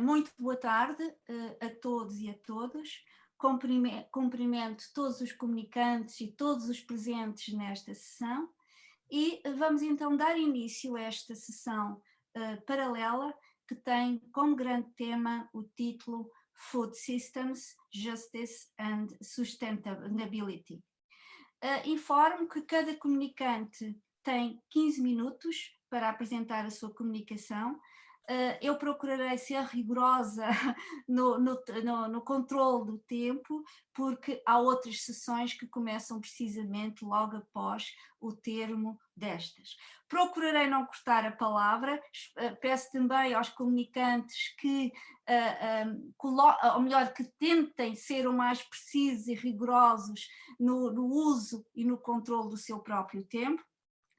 Muito boa tarde a todos e a todas. Cumprimento todos os comunicantes e todos os presentes nesta sessão e vamos então dar início a esta sessão paralela que tem como grande tema o título Food Systems, Justice and Sustainability. Informo que cada comunicante tem 15 minutos para apresentar a sua comunicação. Eu procurarei ser rigorosa no controle do tempo, porque há outras sessões que começam precisamente logo após o termo destas. Procurarei não cortar a palavra, peço também aos comunicantes que, ou melhor, que tentem ser o mais precisos e rigorosos no uso e no controle do seu próprio tempo,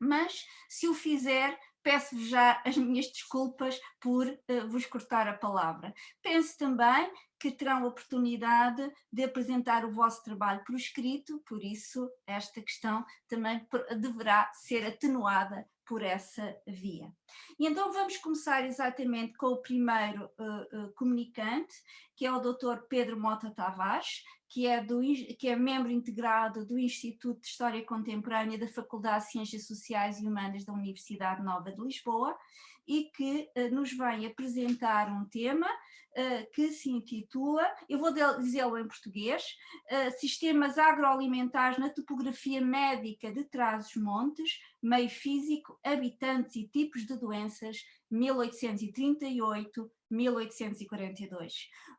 mas se o fizer, peço-vos já as minhas desculpas por vos cortar a palavra. Penso também que terão a oportunidade de apresentar o vosso trabalho por escrito, por isso esta questão também deverá ser atenuada por essa via. E então vamos começar exatamente com o primeiro comunicante, que é o Dr. Pedro Mota Tavares, que é membro integrado do Instituto de História Contemporânea da Faculdade de Ciências Sociais e Humanas da Universidade Nova de Lisboa e que nos vem apresentar um tema que se intitula, eu vou dizê-lo em português, Sistemas Agroalimentares na Topografia Médica de Trás-os-Montes, Meio Físico, Habitantes e Tipos de Doenças, 1838-1842.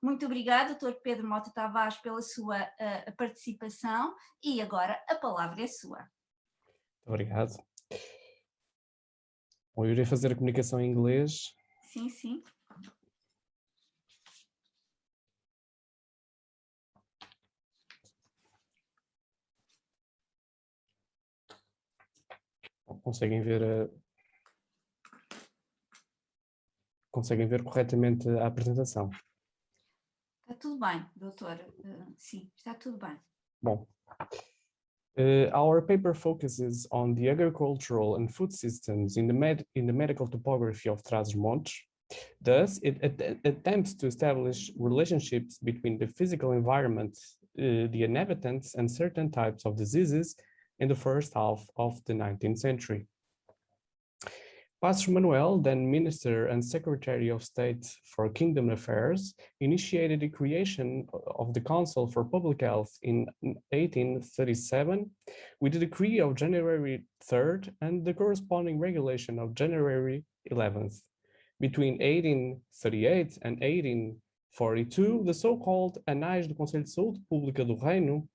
Muito obrigada, Dr. Pedro Mota Tavares, pela sua participação e agora a palavra é sua. Obrigado. Bom, eu irei fazer a comunicação em inglês. Sim, sim. Conseguem ver corretamente a apresentação? Está tudo bem, doutor. Sim, está tudo bem. Bom, our paper focuses on the agricultural and food systems in the medical topography of Trás-os-Montes. Thus, it attempts to establish relationships between the physical environment, the inhabitants, and certain types of diseases in the first half of the 19th century. Passos Manuel, then Minister and Secretary of State for Kingdom Affairs, initiated the creation of the Council for Public Health in 1837 with the decree of January 3rd and the corresponding regulation of January 11th. Between 1838 and 1842, the so-called Anais do Conselho de Saúde Pública do Reino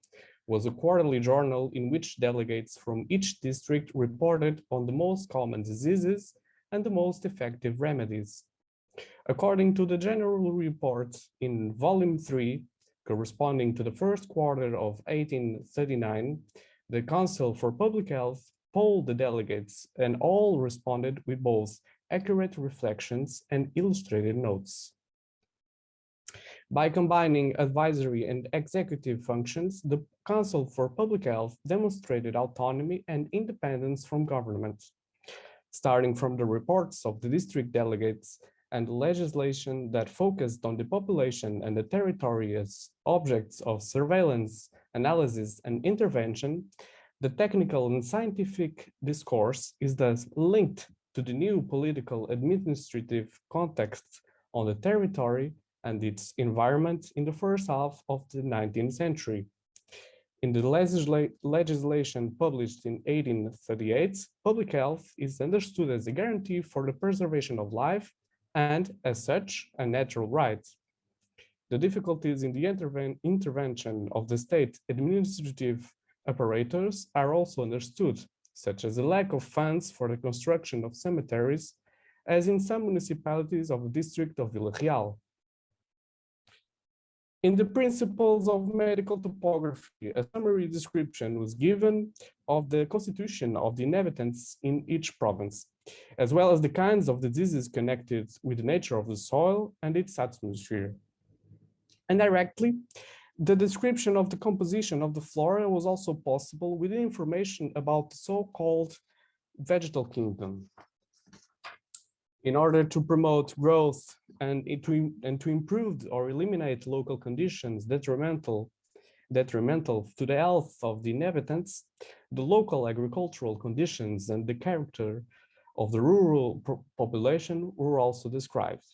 was a quarterly journal in which delegates from each district reported on the most common diseases and the most effective remedies. According to the general report in volume 3, corresponding to the first quarter of 1839, the Council for Public Health polled the delegates and all responded with both accurate reflections and illustrated notes. By combining advisory and executive functions, the Council for Public Health demonstrated autonomy and independence from government. Starting from the reports of the district delegates and legislation that focused on the population and the territory as objects of surveillance, analysis, and intervention, the technical and scientific discourse is thus linked to the new political administrative context on the territory and its environment in the first half of the 19th century. In the legislation published in 1838, public health is understood as a guarantee for the preservation of life and, as such, a natural right. The difficulties in the intervention of the state administrative apparatus are also understood, such as the lack of funds for the construction of cemeteries, as in some municipalities of the district of Vila Real. In the principles of medical topography, a summary description was given of the constitution of the inhabitants in each province, as well as the kinds of diseases connected with the nature of the soil and its atmosphere. Indirectly, the description of the composition of the flora was also possible with information about the so-called vegetal kingdom. In order to promote growth and to improve or eliminate local conditions detrimental to the health of the inhabitants, the local agricultural conditions and the character of the rural population were also described.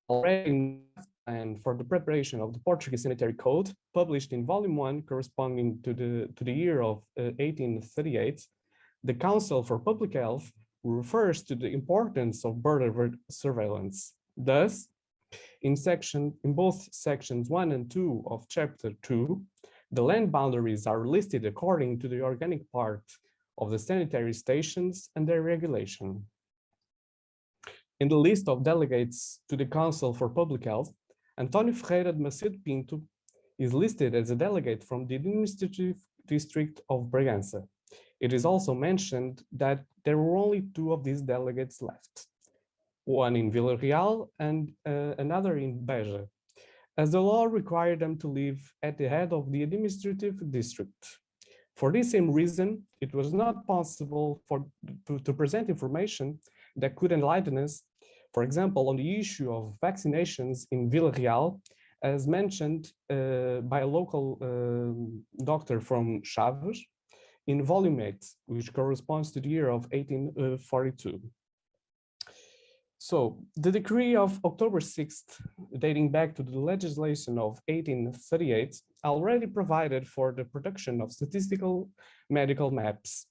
Already and for the preparation of the Portuguese Sanitary Code, published in Volume 1, corresponding to the year of 1838, the Council for Public Health refers to the importance of bird surveillance. Thus, in both sections 1 and 2 of Chapter 2, the land boundaries are listed according to the organic part of the sanitary stations and their regulation. In the list of delegates to the Council for Public Health, António Ferreira de Macedo Pinto is listed as a delegate from the administrative district of Bragança. It is also mentioned that there were only 2 of these delegates left, one in Vila Real and another in Beja, as the law required them to live at the head of the administrative district. For this same reason, it was not possible to present information that could enlighten us, for example, on the issue of vaccinations in Vila Real, as mentioned by a local doctor from Chaves in Volume 8, which corresponds to the year of 1842. So the decree of October 6th, dating back to the legislation of 1838, already provided for the production of statistical medical maps.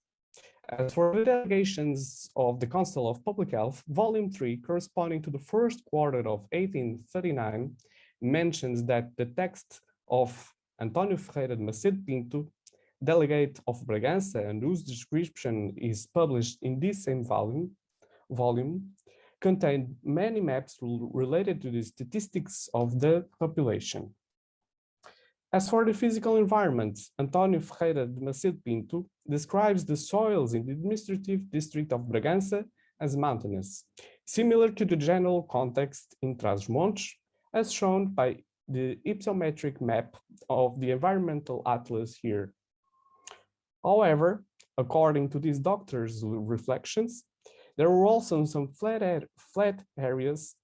As for the delegations of the Council of Public Health, Volume 3, corresponding to the first quarter of 1839, mentions that the text of António Ferreira de Macedo Pinto, delegate of Bragança, and whose description is published in this same volume, contained many maps related to the statistics of the population. As for the physical environment, António Ferreira de Macedo Pinto describes the soils in the administrative district of Bragança as mountainous, similar to the general context in Trás-os-Montes, as shown by the hypsometric map of the environmental atlas here. However, according to this doctor's reflections, there were also some flat areas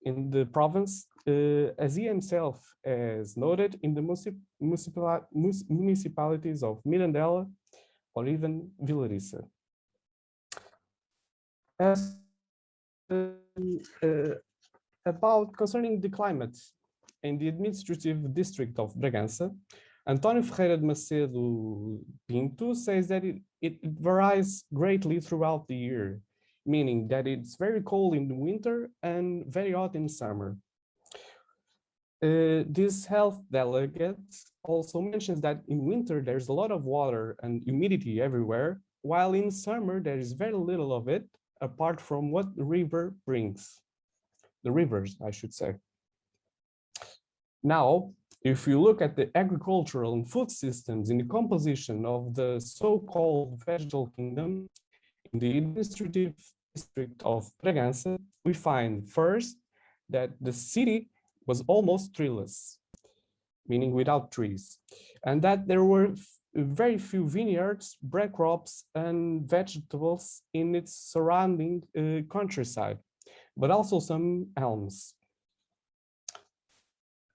in the province, as he himself has noted in the municipalities of Mirandela or even Vilariça. As about concerning the climate in the administrative district of Bragança, António Ferreira de Macedo Pinto says that it varies greatly throughout the year, meaning that it's very cold in the winter and very hot in summer. This health delegate also mentions that in winter there's a lot of water and humidity everywhere, while in summer there is very little of it, apart from what the river brings. The rivers, I should say. Now, if you look at the agricultural and food systems in the composition of the so-called vegetal kingdom, in the administrative district of Bragança, we find first that the city was almost treeless, meaning without trees, and that there were very few vineyards, breadcrops, and vegetables in its surrounding countryside, but also some elms.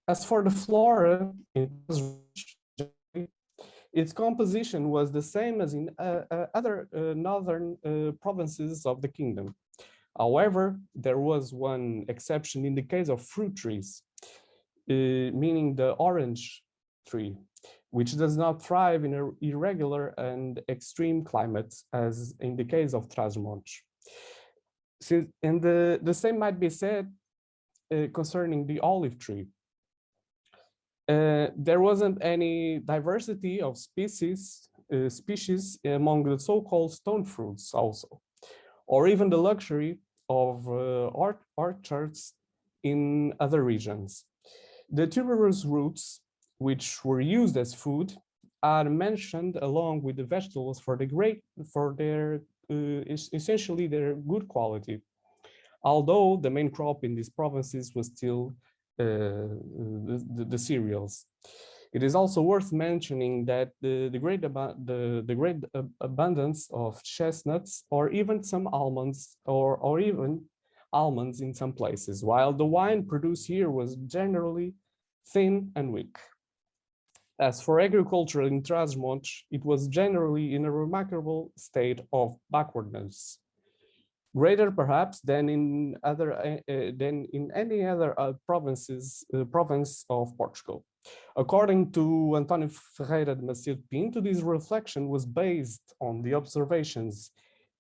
As for the flora, its composition was the same as in other northern provinces of the kingdom. However, there was one exception in the case of fruit trees, meaning the orange tree, which does not thrive in an irregular and extreme climate, as in the case of Trás-os-Montes. And the same might be said concerning the olive tree. There wasn't any diversity of species among the so-called stone fruits also, or even the luxury of orchards in other regions. The tuberous roots, which were used as food, are mentioned along with the vegetables for their essentially their good quality, although the main crop in these provinces was still the cereals. It is also worth mentioning that the great abundance of chestnuts, or even some almonds, or even almonds in some places, while the wine produced here was generally thin and weak. As for agriculture in Trás-os-Montes, it was generally in a remarkable state of backwardness, greater perhaps than in any other province of Portugal. According to António Ferreira de Macedo Pinto, this reflection was based on the observations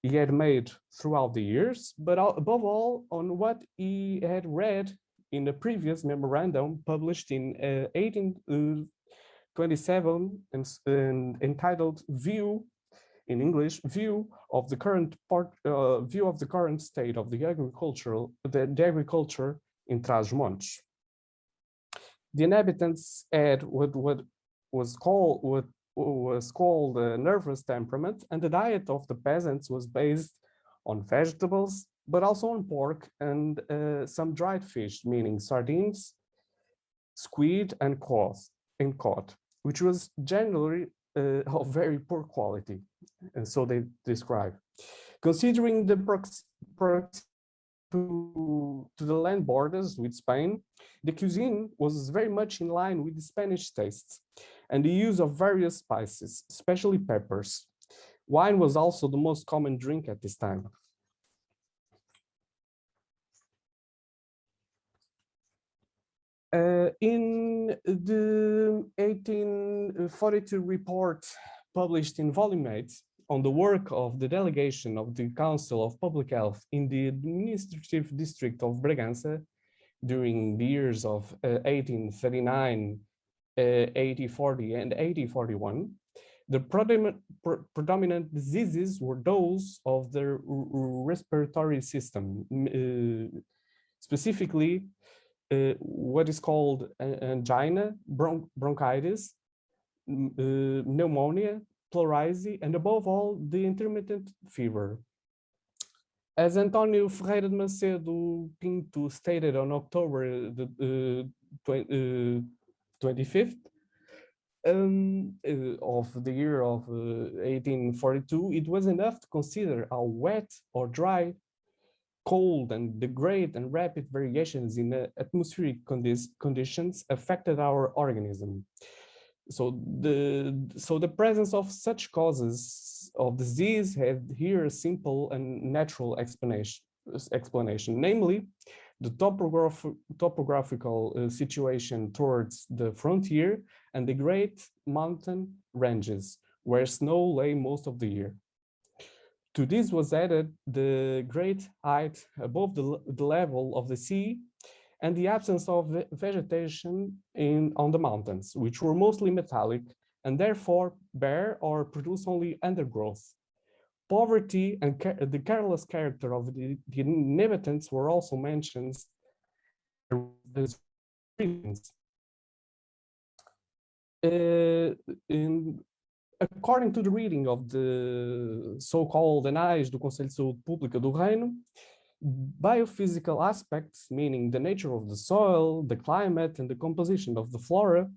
he had made throughout the years, but above all on what he had read in a previous memorandum published in 1827 and entitled "View," in English, view of the current state of the agriculture in Trás-os-Montes. The inhabitants had what was called a nervous temperament, and the diet of the peasants was based on vegetables, but also on pork and some dried fish, meaning sardines, squid, and cod, which was generally of very poor quality, and so they describe. Considering the proximity to the land borders with Spain, the cuisine was very much in line with the Spanish tastes and the use of various spices, especially peppers. Wine was also the most common drink at this time. In the 1842 report published in volume 8 on the work of the delegation of the Council of Public Health in the administrative district of Bragança during the years of 1839, 1840, and 1841, the predominant diseases were those of the respiratory system, specifically what is called angina, bronchitis, pneumonia, pleurisy, and above all, the intermittent fever. As António Ferreira de Macedo Pinto stated on October 25th of the year of 1842, it was enough to consider how wet or dry, cold, and the great and rapid variations in the atmospheric conditions affected our organism. So the presence of such causes of disease had here a simple and natural explanation, namely the topographical situation towards the frontier and the great mountain ranges where snow lay most of the year. To this was added the great height above the level of the sea and the absence of vegetation on the mountains, which were mostly metallic and therefore bare or produce only undergrowth. Poverty and the careless character of the inhabitants were also mentioned as reasons. According to the reading of the so-called Anais do Conselho de Saúde Pública do Reino, biophysical aspects, meaning the nature of the soil, the climate, and the composition of the flora,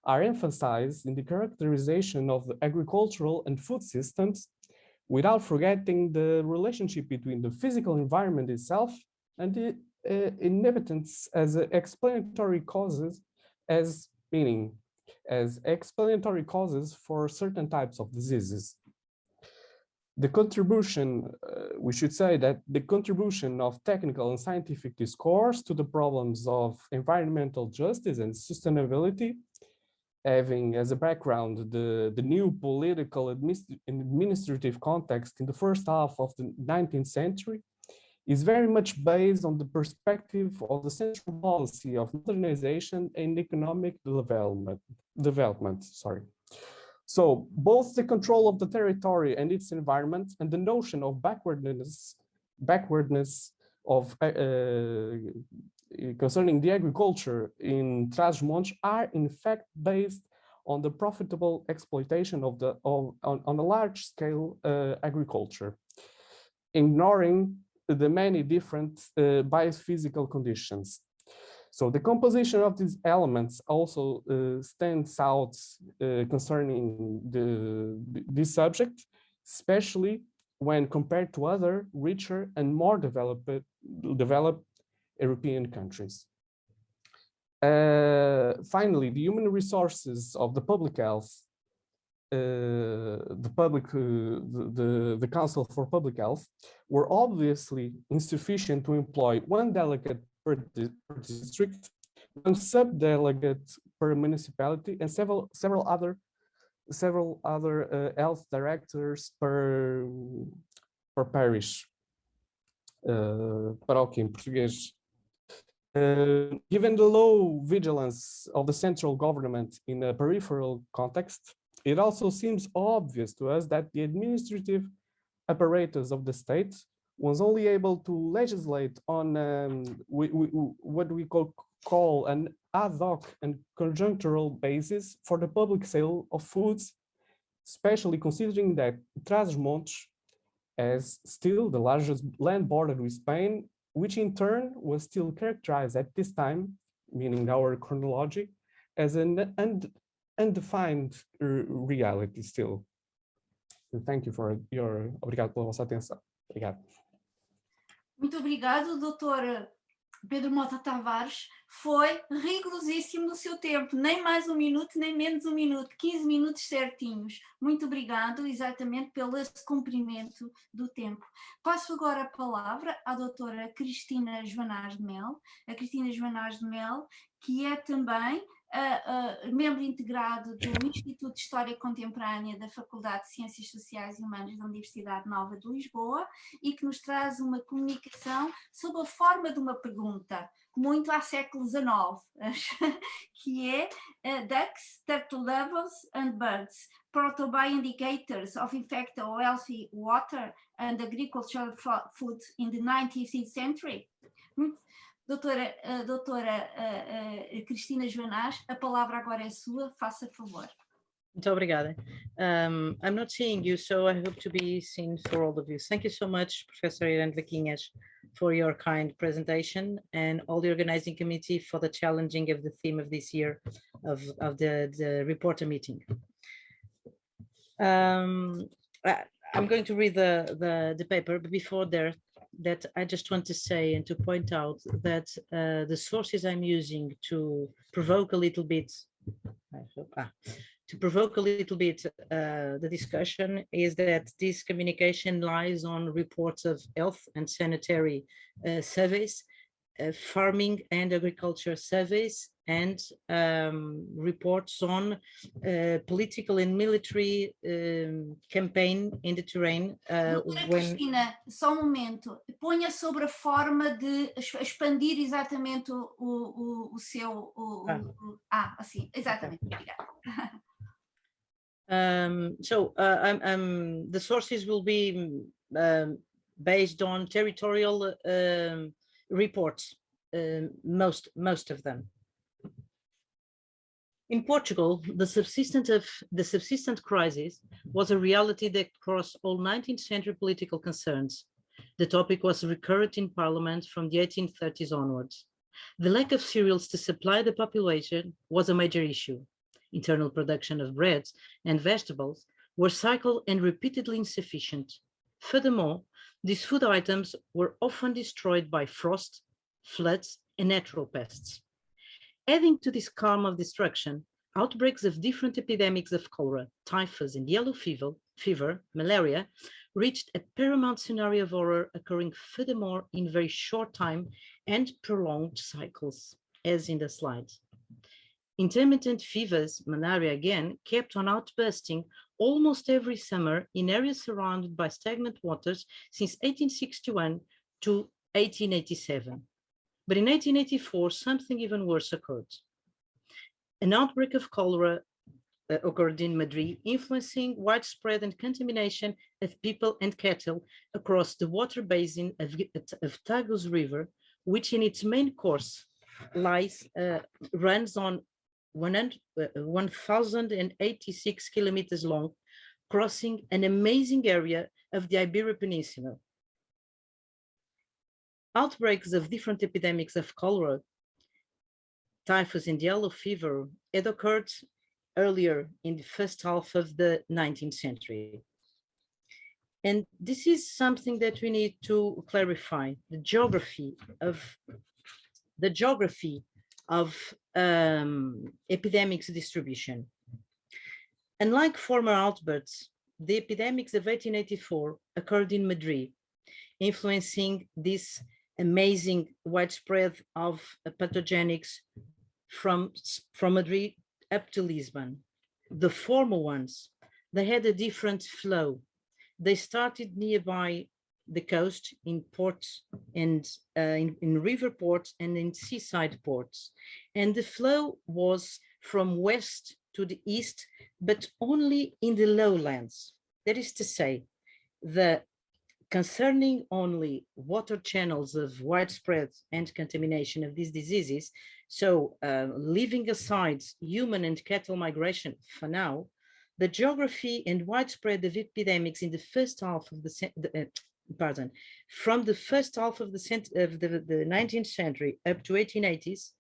are emphasized in the characterization of the agricultural and food systems, without forgetting the relationship between the physical environment itself and the inhabitants as explanatory causes, as explanatory causes for certain types of diseases. The contribution, we should say that the contribution of technical and scientific discourse to the problems of environmental justice and sustainability, having as a background the new political administrative context in the first half of the 19th century, is very much based on the perspective of the central policy of modernization and economic development. So both the control of the territory and its environment and the notion of backwardness of concerning the agriculture in Trás-os-Montes are in fact based on the profitable exploitation of on a large scale agriculture, ignoring the many different biophysical conditions. So the composition of these elements also stands out concerning this subject, especially when compared to other richer and more developed European countries. Finally, the human resources of the public health, the Council for Public Health, were obviously insufficient to employ one delegate per district, one sub-delegate per municipality, and several other health directors per parish. Paróquia em português. Given the low vigilance of the central government in a peripheral context, it also seems obvious to us that the administrative apparatus of the state was only able to legislate on what we call an ad hoc and conjunctural basis for the public sale of foods, especially considering that Trás-os-Montes as still the largest land border with Spain, which in turn was still characterized at this time, meaning our chronology, as an undefined reality still. And thank you for your... Obrigado pela vossa atenção. Obrigado. Muito obrigado, doutor Pedro Mota Tavares. Foi rigorosíssimo no seu tempo, nem mais um minuto, nem menos um minuto, 15 minutos certinhos. Muito obrigado, exatamente, pelo esse cumprimento do tempo. Passo agora a palavra à doutora Cristina Joanás de Mel. A Cristina Joanás de Mel, que é também membro integrado do Instituto de História Contemporânea da Faculdade de Ciências Sociais e Humanas da Universidade Nova de Lisboa e que nos traz uma comunicação sob a forma de uma pergunta, muito ao século XIX, que é Ducks, Turtle Levels and Birds, Proto-Bioindicators of Effect of Healthy Water and Agricultural Food in the 19th Century. Doutora Cristina Joanás, a palavra agora é sua, faça favor. Muito obrigada. I'm not seeing you, so I hope to be seen for all of you. Thank you so much, Professor Irene Vaquinhas, for your kind presentation and all the organizing committee for the challenging of the theme of this year of the reporter meeting. I'm going to read the paper, but before that I just want to say and to point out that the sources I'm using to provoke a little bit, the discussion is that this communication lies on reports of health and sanitary surveys, farming and agriculture surveys, and reports on political and military campaign in the terrain. Cristina, só um momento, ponha sobre a forma de expandir exatamente o seu... assim, exatamente, obrigada. The sources will be based on territorial reports, most of them. In Portugal, the subsistent crisis was a reality that crossed all 19th century political concerns. The topic was recurrent in Parliament from the 1830s onwards. The lack of cereals to supply the population was a major issue. Internal production of breads and vegetables were cycled and repeatedly insufficient. Furthermore, these food items were often destroyed by frost, floods, and natural pests. Adding to this calm of destruction, outbreaks of different epidemics of cholera, typhus, and yellow fever, malaria, reached a paramount scenario of horror, occurring furthermore in very short time and prolonged cycles, as in the slides. Intermittent fevers, malaria again, kept on outbursting almost every summer in areas surrounded by stagnant waters since 1861 to 1887. But in 1884, something even worse occurred. An outbreak of cholera occurred in Madrid, influencing widespread and contamination of people and cattle across the water basin of Tagus River, which in its main course runs on 1,086 kilometers long, crossing an amazing area of the Iberian Peninsula. Outbreaks of different epidemics of cholera typhus and yellow fever had occurred earlier in the first half of the 19th century. And this is something that we need to clarify, the geography of epidemics distribution. Unlike former outbursts, the epidemics of 1884 occurred in Madrid, influencing this amazing widespread of pathogenics from Madrid up to Lisbon. The former ones, they had a different flow. They started nearby the coast in ports and in river ports and in seaside ports. And the flow was from west to the east, but only in the lowlands. That is to say, concerning only water channels of widespread and contamination of these diseases, so leaving aside human and cattle migration for now, the geography and widespread of epidemics in the first half of from the first half of the 19th century up to 1880s,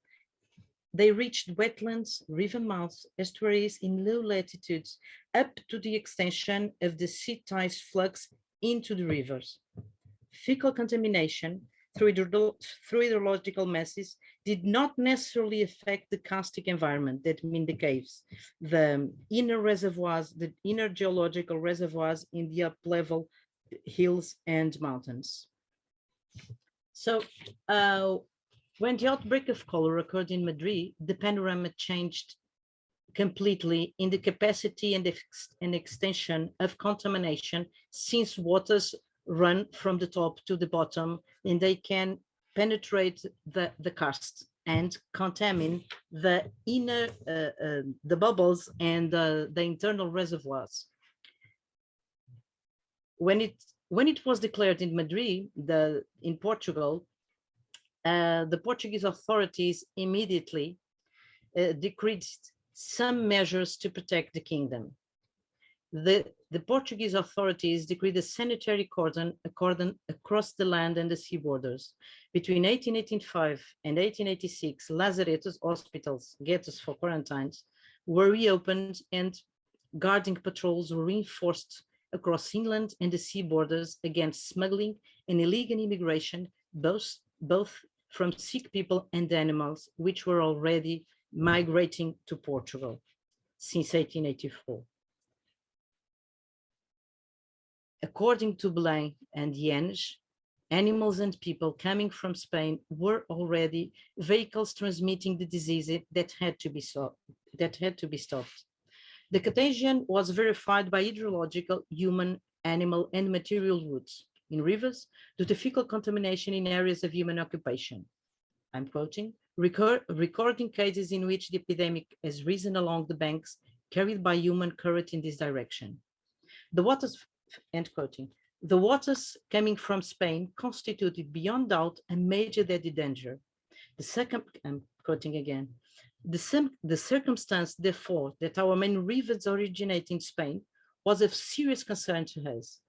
they reached wetlands, river mouths, estuaries in low latitudes, up to the extension of the sea tides flux into the rivers. Fecal contamination through hydrological masses did not necessarily affect the karstic environment, that mean the caves, the inner reservoirs, the inner geological reservoirs in the up-level hills and mountains. So when the outbreak of cholera occurred in Madrid, the panorama changed completely in the capacity and extension of contamination, since waters run from the top to the bottom and they can penetrate the karst and contaminate the inner, the bubbles and the internal reservoirs. When it was declared in Madrid, in Portugal, the Portuguese authorities immediately decreed some measures to protect the kingdom. The Portuguese authorities decreed a sanitary cordon across the land and the sea borders. Between 1885 and 1886, lazaretos, hospitals, ghettos for quarantines, were reopened and guarding patrols were reinforced across inland and the sea borders against smuggling and illegal immigration, both from sick people and animals, which were already migrating to Portugal since 1884. According to Belém and Yanes, animals and people coming from Spain were already vehicles transmitting the disease that had to be stopped. The contagion was verified by hydrological, human, animal, and material routes in rivers due to fecal contamination in areas of human occupation. I'm quoting, recording cases in which the epidemic has risen along the banks carried by human current in this direction. The waters, end quoting, the waters coming from Spain constituted beyond doubt a major deadly danger. The second, I'm quoting again, the circumstance, therefore, that our main rivers originate in Spain was of serious concern to us.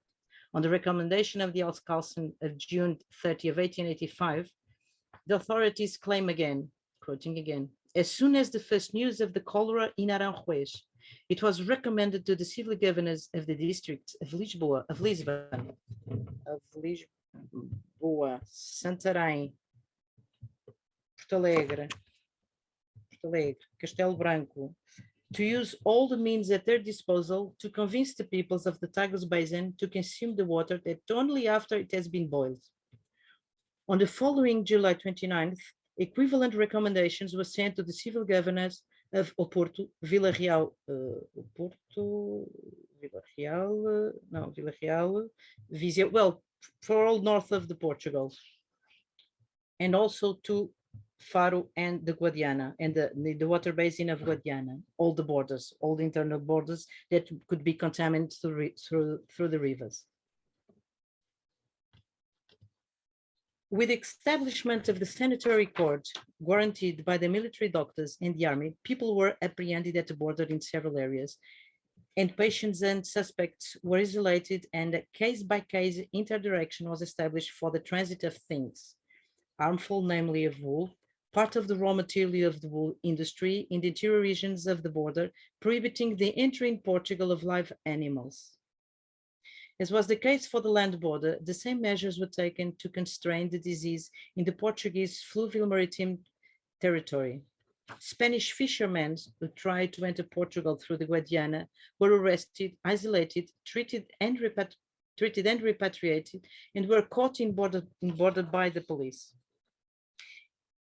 On the recommendation of the Alcalde of June 30 of 1885, the authorities claim again, quoting again, as soon as the first news of the cholera in Aranjuez, it was recommended to the civil governors of the districts of Lisboa, Santarém, Porto Alegre, Castelo Branco, to use all the means at their disposal to convince the peoples of the Tagus Basin to consume the water that only after it has been boiled. On the following July 29th, equivalent recommendations were sent to the civil governors of Oporto, Vila Real, Viseu, well, for all north of the Portugal, and also to Faro and the Guadiana and the water basin of Guadiana, all the borders, all the internal borders that could be contaminated through the rivers. With the establishment of the sanitary court guaranteed by the military doctors and the army, people were apprehended at the border in several areas, and patients and suspects were isolated, and a case-by-case interdirection was established for the transit of things harmful, namely of wool, part of the raw material of the wool industry in the interior regions of the border, prohibiting the entry in Portugal of live animals. As was the case for the land border, the same measures were taken to constrain the disease in the Portuguese fluvial maritime territory. Spanish fishermen who tried to enter Portugal through the Guadiana were arrested, isolated, treated and repatriated, and were caught in border by the police.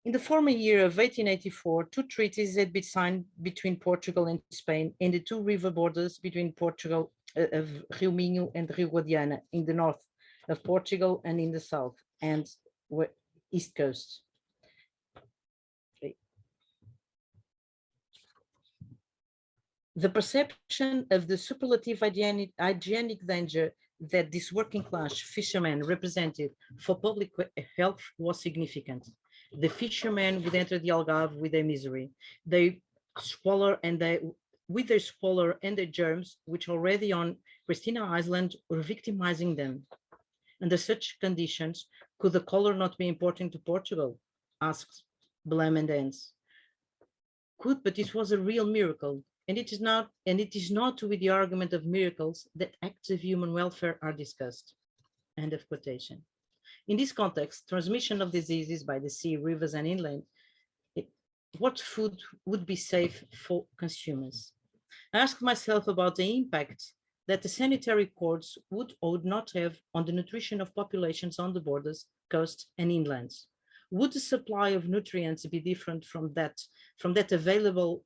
In the former year of 1884, two treaties had been signed between Portugal and Spain and the two river borders between Portugal of Rio Minho and Rio Guadiana in the north of Portugal and in the south and east coast. Okay. The perception of the superlative hygienic danger that this working class fishermen represented for public health was significant. The fishermen would enter the Algarve with their misery. They swallow and with their squalor and their germs, which already on Christina Island were victimizing them. Under such conditions, could the cholera not be imported to Portugal? Asked Belém and Enns. Could, but this was a real miracle. And it is not with the argument of miracles that acts of human welfare are discussed. End of quotation. In this context, transmission of diseases by the sea, rivers, and inland, what food would be safe for consumers? I asked myself about the impact that the sanitary codes would or would not have on the nutrition of populations on the borders, coast, and inlands. Would the supply of nutrients be different from that available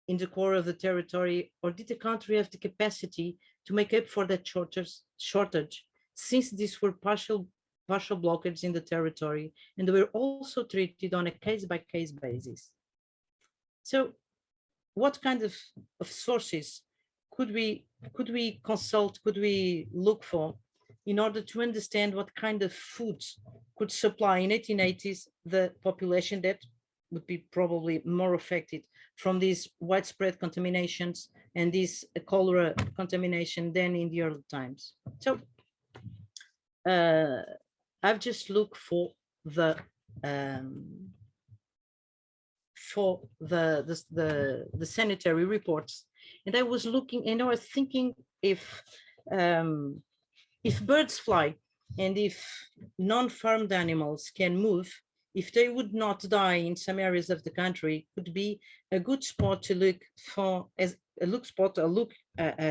in the core of the territory, or did the country have the capacity to make up for that shortage, since these were partial blockades in the territory, and they were also treated on a case-by-case basis? So what kind of sources could we consult, could we look for in order to understand what kind of foods could supply in 1880s the population that would be probably more affected from these widespread contaminations and this cholera contamination than in the early times? So I've just looked for the sanitary reports, and I was looking and I was thinking if birds fly and if non-farmed animals can move, if they would not die in some areas of the country, could be a good spot to look for, as a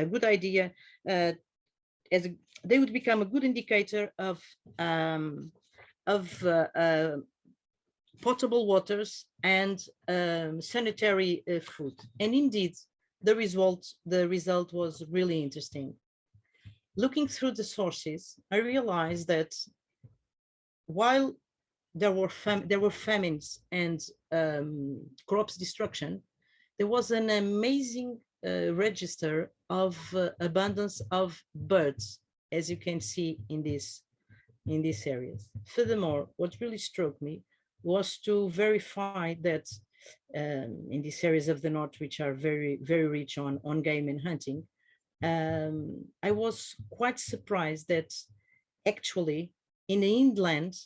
good idea, as they would become a good indicator of potable waters and sanitary food. And indeed, the result was really interesting. Looking through the sources, I realized that while there were famines and crops destruction, there was an amazing register of abundance of birds, as you can see in these areas. Furthermore, what really struck me was to verify that in these areas of the north, which are very, very rich on game and hunting, I was quite surprised that actually in the inland,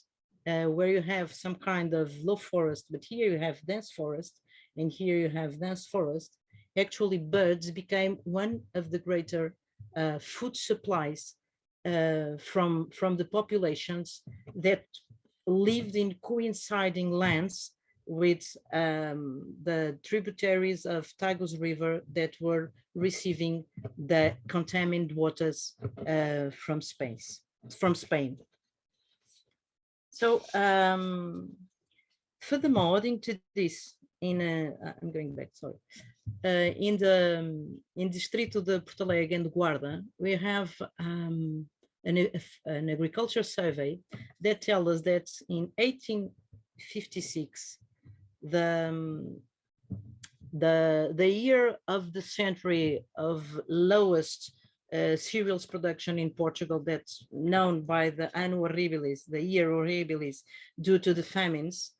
where you have some kind of low forest, but here you have dense forest, and here you have dense forest, actually birds became one of the greater food supplies from the populations that lived in coinciding lands with the tributaries of Tagus River that were receiving the contaminated waters from Spain. So furthermore, adding to this, I'm going back, sorry. In Distrito de Porto Alegre and Guarda, we have an agriculture survey that tells us that in 1856, the year of the century of lowest cereals production in Portugal, that's known by the Ano Horribilis, the year Horribilis, due to the famines,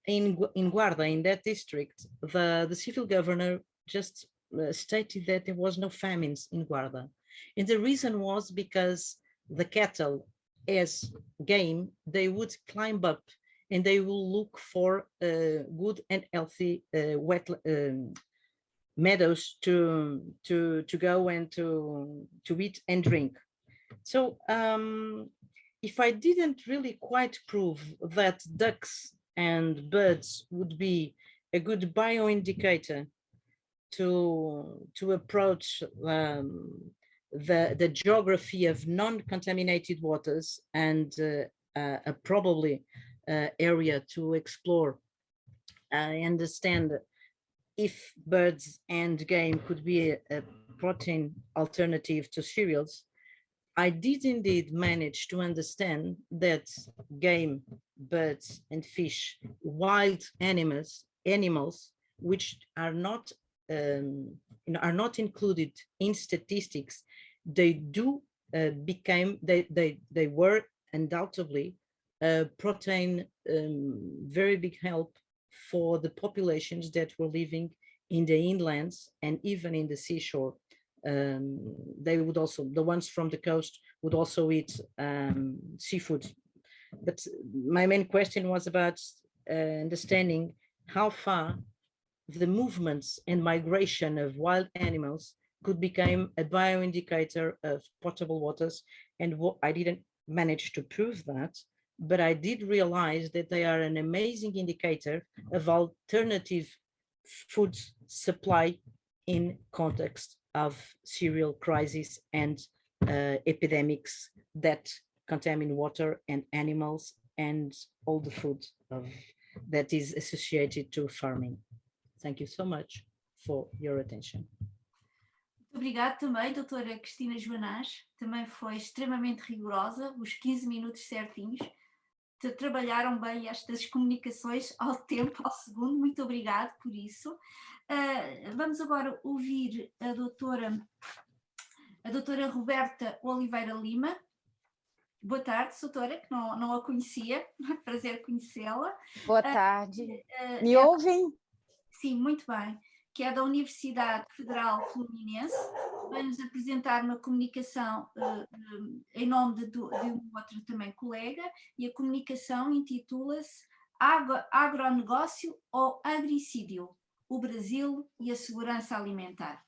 in Guarda, in that district, the civil governor just stated that there was no famines in Guarda. And the reason was because the cattle, as game, they would climb up and they will look for good and healthy meadows to go and to eat and drink. So if I didn't really quite prove that ducks and birds would be a good bioindicator to approach the geography of non-contaminated waters and a probably area to explore, I understand if birds and game could be a protein alternative to cereals. I did indeed manage to understand that game, birds and fish, wild animals which are not included in statistics, they were undoubtedly protein very big help for the populations that were living in the inlands and even in the seashore. They would also, the ones from the coast would also eat seafood. But my main question was about understanding how far the movements and migration of wild animals could become a bioindicator of potable waters. And I didn't manage to prove that, but I did realize that they are an amazing indicator of alternative food supply in context of cereal crisis and epidemics that contaminate water and animals and all the food that is associated to farming. Thank you so much for your attention. Muito obrigada também, doutora Cristina Joanás, também foi extremamente rigorosa, os 15 minutos certinhos, trabalharam bem estas comunicações ao tempo, ao segundo, muito obrigada por isso. Vamos agora ouvir a doutora Roberta Oliveira Lima. Boa tarde, doutora, que não a conhecia, prazer conhecê-la. Boa tarde. Me ouvem? Sim, muito bem. Que é da Universidade Federal Fluminense, vai-nos apresentar uma comunicação em nome de um outro também colega, e a comunicação intitula-se Agronegócio ou Agricídio, o Brasil e a Segurança Alimentar.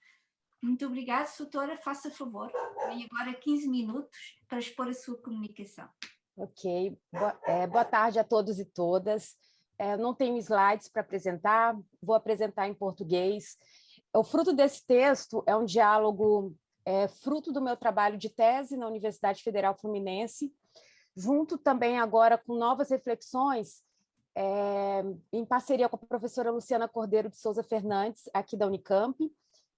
Muito obrigada, doutora, faça favor, tem agora 15 minutos para expor a sua comunicação. Ok, boa tarde a todos e todas. Não tenho slides para apresentar, vou apresentar em português. O fruto desse texto é um diálogo fruto do meu trabalho de tese na Universidade Federal Fluminense, junto também agora com novas reflexões em parceria com a professora Luciana Cordeiro de Souza Fernandes, aqui da Unicamp,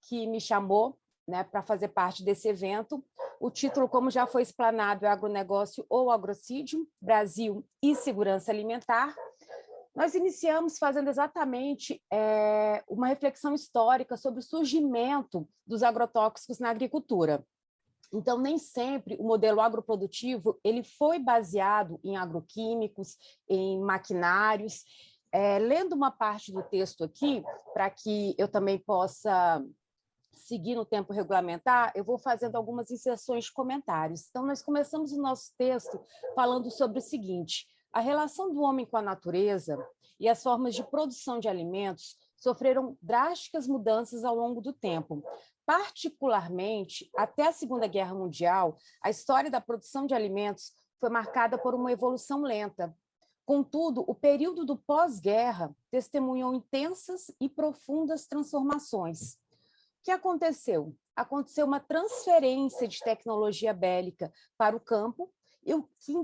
que me chamou, né, para fazer parte desse evento. O título, como já foi explanado, é Agronegócio ou Agrocídio, Brasil e Segurança Alimentar. Nós iniciamos fazendo exatamente uma reflexão histórica sobre o surgimento dos agrotóxicos na agricultura. Então, nem sempre o modelo agroprodutivo ele foi baseado em agroquímicos, em maquinários. Lendo uma parte do texto aqui, para que eu também possa seguir no tempo regulamentar, eu vou fazendo algumas inserções de comentários. Então, nós começamos o nosso texto falando sobre o seguinte: a relação do homem com a natureza e as formas de produção de alimentos sofreram drásticas mudanças ao longo do tempo. Particularmente, até a Segunda Guerra Mundial, a história da produção de alimentos foi marcada por uma evolução lenta. Contudo, o período do pós-guerra testemunhou intensas e profundas transformações. O que aconteceu? Aconteceu uma transferência de tecnologia bélica para o campo, e o que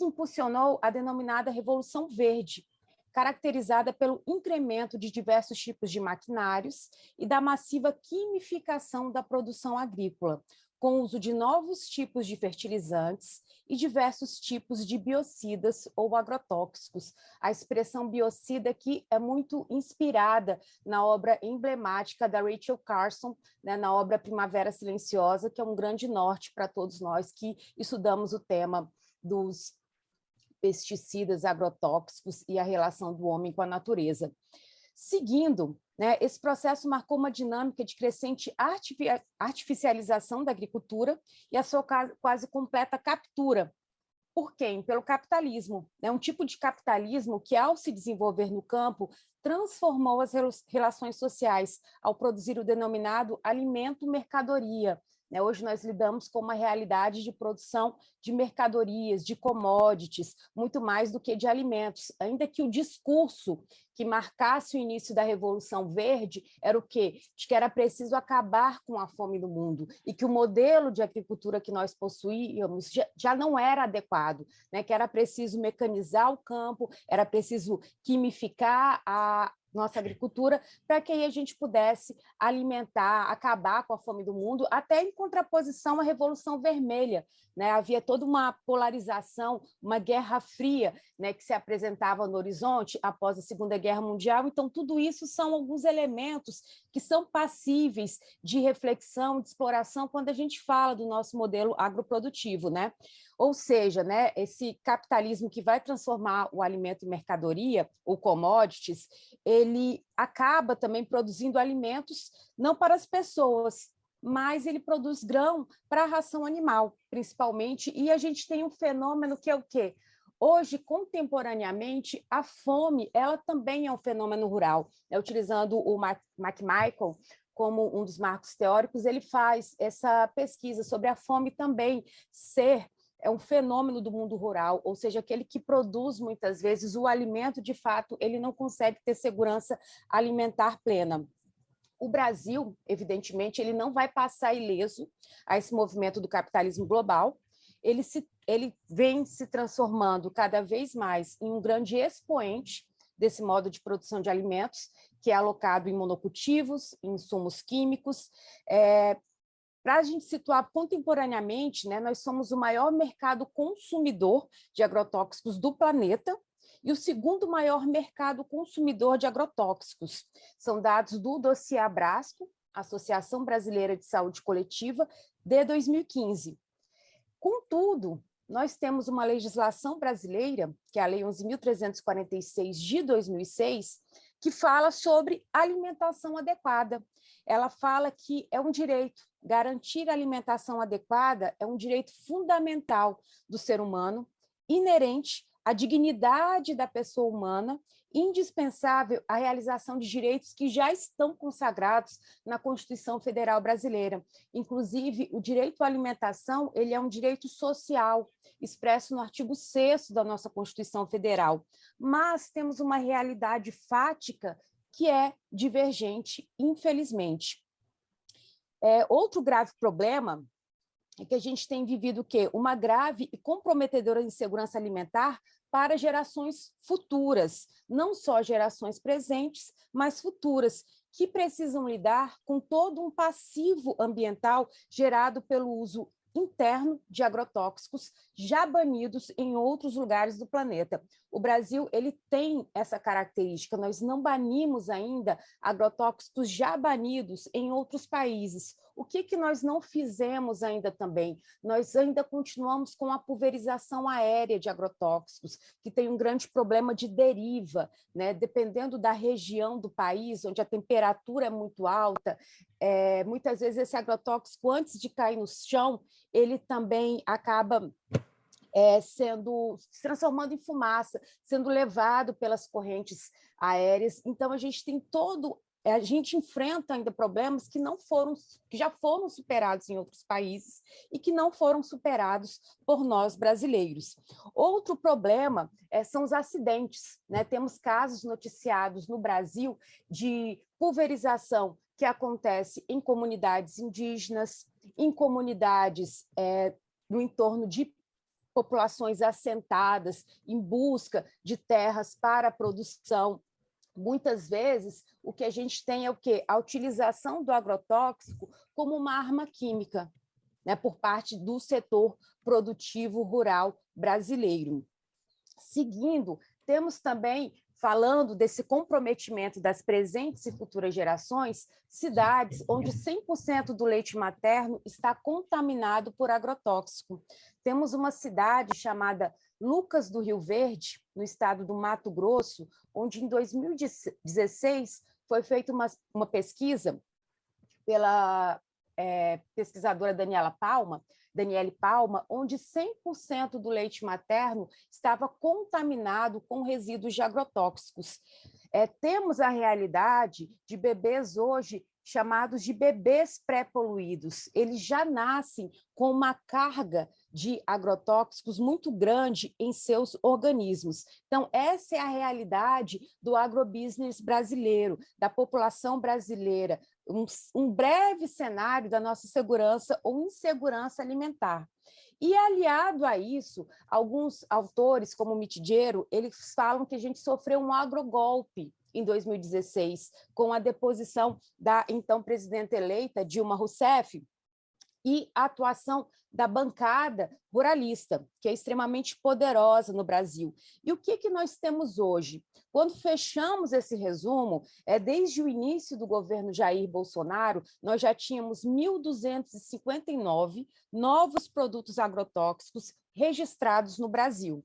impulsionou a denominada Revolução Verde, caracterizada pelo incremento de diversos tipos de maquinários e da massiva quimificação da produção agrícola, com o uso de novos tipos de fertilizantes e diversos tipos de biocidas ou agrotóxicos. A expressão biocida aqui é muito inspirada na obra emblemática da Rachel Carson, né, na obra Primavera Silenciosa, que é um grande norte para todos nós que estudamos o tema dos pesticidas, agrotóxicos e a relação do homem com a natureza. Seguindo, né, esse processo marcou uma dinâmica de crescente artificialização da agricultura e a sua quase completa captura Por quem? Pelo capitalismo. É um tipo de capitalismo que, ao se desenvolver no campo, transformou as relações sociais ao produzir o denominado alimento-mercadoria. Hoje nós lidamos com uma realidade de produção de mercadorias, de commodities, muito mais do que de alimentos, ainda que o discurso que marcasse o início da Revolução Verde era o quê? De que era preciso acabar com a fome no mundo e que o modelo de agricultura que nós possuíamos já não era adequado, que era preciso mecanizar o campo, era preciso quimificar a nossa agricultura, para que aí a gente pudesse alimentar, acabar com a fome do mundo, até em contraposição à Revolução Vermelha. Havia toda uma polarização, uma guerra fria, que se apresentava no horizonte após a Segunda Guerra Mundial. Então, tudo isso são alguns elementos que são passíveis de reflexão, de exploração, quando a gente fala do nosso modelo agroprodutivo. Ou seja, esse capitalismo que vai transformar o alimento em mercadoria, o commodities, ele acaba também produzindo alimentos não para as pessoas, mas ele produz grão para a ração animal, principalmente, e a gente tem um fenômeno que é o quê? Hoje, contemporaneamente, a fome ela também é um fenômeno rural. Utilizando o McMichael como um dos marcos teóricos, ele faz essa pesquisa sobre a fome também ser um fenômeno do mundo rural, ou seja, aquele que produz muitas vezes o alimento, de fato, ele não consegue ter segurança alimentar plena. O Brasil, evidentemente, ele não vai passar ileso a esse movimento do capitalismo global. Ele vem se transformando cada vez mais em um grande expoente desse modo de produção de alimentos, que é alocado em monocultivos, em insumos químicos. Para a gente situar contemporaneamente, nós somos o maior mercado consumidor de agrotóxicos do planeta, e o segundo maior mercado consumidor de agrotóxicos. São dados do dossiê Abrasco, Associação Brasileira de Saúde Coletiva, de 2015. Contudo, nós temos uma legislação brasileira, que é a Lei 11.346 de 2006, que fala sobre alimentação adequada. Ela fala que é um direito, garantir a alimentação adequada é um direito fundamental do ser humano, inerente à dignidade da pessoa humana, indispensável à realização de direitos que já estão consagrados na Constituição Federal Brasileira. Inclusive, o direito à alimentação ele é um direito social, expresso no artigo 6º da nossa Constituição Federal. Mas temos uma realidade fática que é divergente, infelizmente. Outro grave problema é que a gente tem vivido o quê? Uma grave e comprometedora insegurança alimentar para gerações futuras, não só gerações presentes, mas futuras, que precisam lidar com todo um passivo ambiental gerado pelo uso interno de agrotóxicos já banidos em outros lugares do planeta. O Brasil ele tem essa característica, nós não banimos ainda agrotóxicos já banidos em outros países. O que nós não fizemos ainda também? Nós ainda continuamos com a pulverização aérea de agrotóxicos, que tem um grande problema de deriva, dependendo da região do país, onde a temperatura é muito alta, muitas vezes esse agrotóxico, antes de cair no chão, ele também acaba se transformando em fumaça, sendo levado pelas correntes aéreas. Então, a gente enfrenta ainda problemas que já foram superados em outros países e que não foram superados por nós brasileiros. Outro problema são os acidentes. Temos casos noticiados no Brasil de pulverização que acontece em comunidades indígenas, em comunidades no entorno de populações assentadas em busca de terras para a produção. Muitas vezes, o que a gente tem é o quê? A utilização do agrotóxico como uma arma química, por parte do setor produtivo rural brasileiro. Seguindo, temos também, falando desse comprometimento das presentes e futuras gerações, cidades onde 100% do leite materno está contaminado por agrotóxico. Temos uma cidade chamada Lucas do Rio Verde, no estado do Mato Grosso, onde em 2016 foi feita uma pesquisa pesquisadora Daniele Palma, onde 100% do leite materno estava contaminado com resíduos de agrotóxicos. Temos a realidade de bebês hoje chamados de bebês pré-poluídos. Eles já nascem com uma carga de agrotóxicos muito grande em seus organismos. Então, essa é a realidade do agrobusiness brasileiro, da população brasileira, um breve cenário da nossa segurança ou insegurança alimentar. E, aliado a isso, alguns autores, como Mitidiero, eles falam que a gente sofreu um agrogolpe em 2016, com a deposição da então presidenta eleita Dilma Rousseff e a atuação da bancada ruralista, que é extremamente poderosa no Brasil. E o que nós temos hoje? Quando fechamos esse resumo, desde o início do governo Jair Bolsonaro, nós já tínhamos 1.259 novos produtos agrotóxicos registrados no Brasil.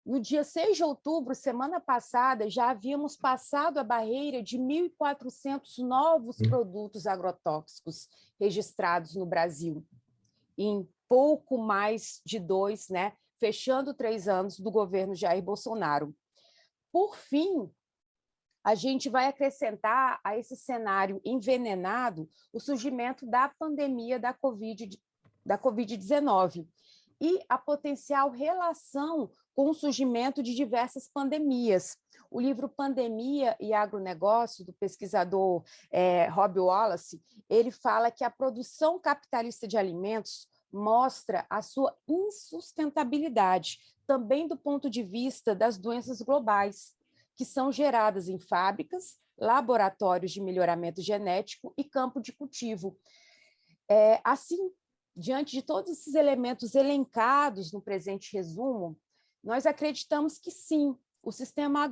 No dia 6 de outubro, semana passada, já havíamos passado a barreira de 1.400 novos produtos agrotóxicos registrados no Brasil, em pouco mais de 2, fechando 3 anos do governo Jair Bolsonaro. Por fim, a gente vai acrescentar a esse cenário envenenado o surgimento da pandemia da Covid-19 e a potencial relação com o surgimento de diversas pandemias. O livro Pandemia e Agronegócio, do pesquisador Rob Wallace, ele fala que a produção capitalista de alimentos mostra a sua insustentabilidade, também do ponto de vista das doenças globais, que são geradas em fábricas, laboratórios de melhoramento genético e campo de cultivo. Assim, diante de todos esses elementos elencados no presente resumo, nós acreditamos que sim, o sistema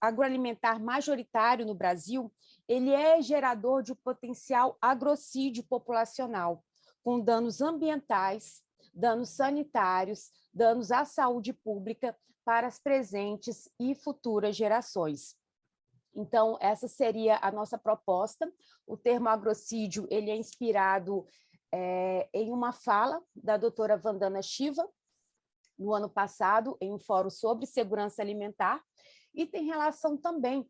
agroalimentar majoritário no Brasil, ele é gerador de um potencial agrocídio populacional, com danos ambientais, danos sanitários, danos à saúde pública para as presentes e futuras gerações. Então, essa seria a nossa proposta. O termo agrocídio, ele é inspirado em uma fala da doutora Vandana Shiva, no ano passado, em um fórum sobre segurança alimentar, e tem relação também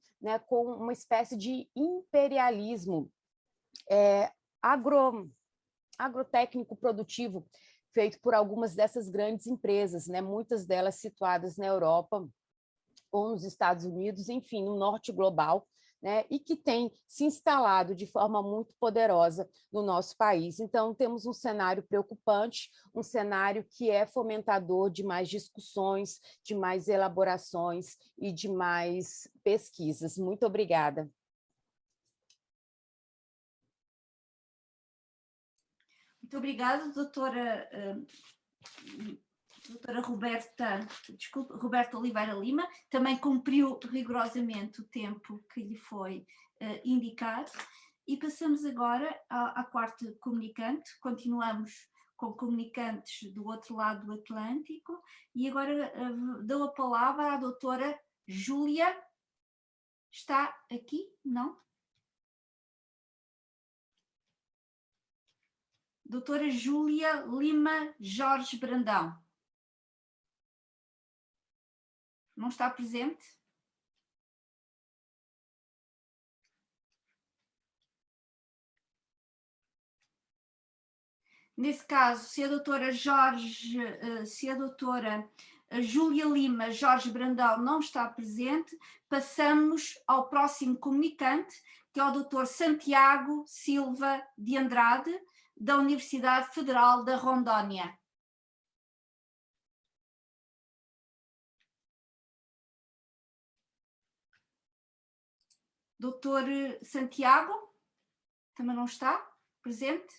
com uma espécie de imperialismo agrotécnico produtivo feito por algumas dessas grandes empresas, muitas delas situadas na Europa ou nos Estados Unidos, enfim, no norte global, e que tem se instalado de forma muito poderosa no nosso país. Então, temos um cenário preocupante, um cenário que é fomentador de mais discussões, de mais elaborações e de mais pesquisas. Muito obrigada. Muito obrigada, doutora Roberta Oliveira Lima, também cumpriu rigorosamente o tempo que lhe foi indicado. E passamos agora à quarta comunicante. Continuamos com comunicantes do outro lado do Atlântico e agora dou a palavra à doutora Júlia. Está aqui? Não? Doutora Júlia Lima Jorge Brandão. Não está presente? Nesse caso, se a doutora Júlia Lima Jorge Brandão não está presente, passamos ao próximo comunicante, que é o doutor Santiago Silva de Andrade, da Universidade Federal da Rondônia. Doutor Santiago, também não está presente?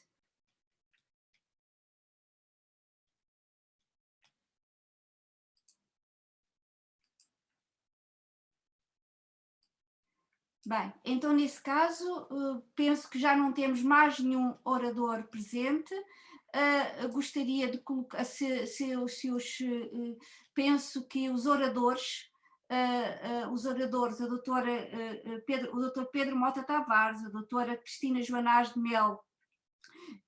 Bem, então nesse caso, penso que já não temos mais nenhum orador presente. Gostaria de colocar, penso que os oradores os oradores, o doutor Pedro Mota Tavares, a doutora Cristina Joanás de Mel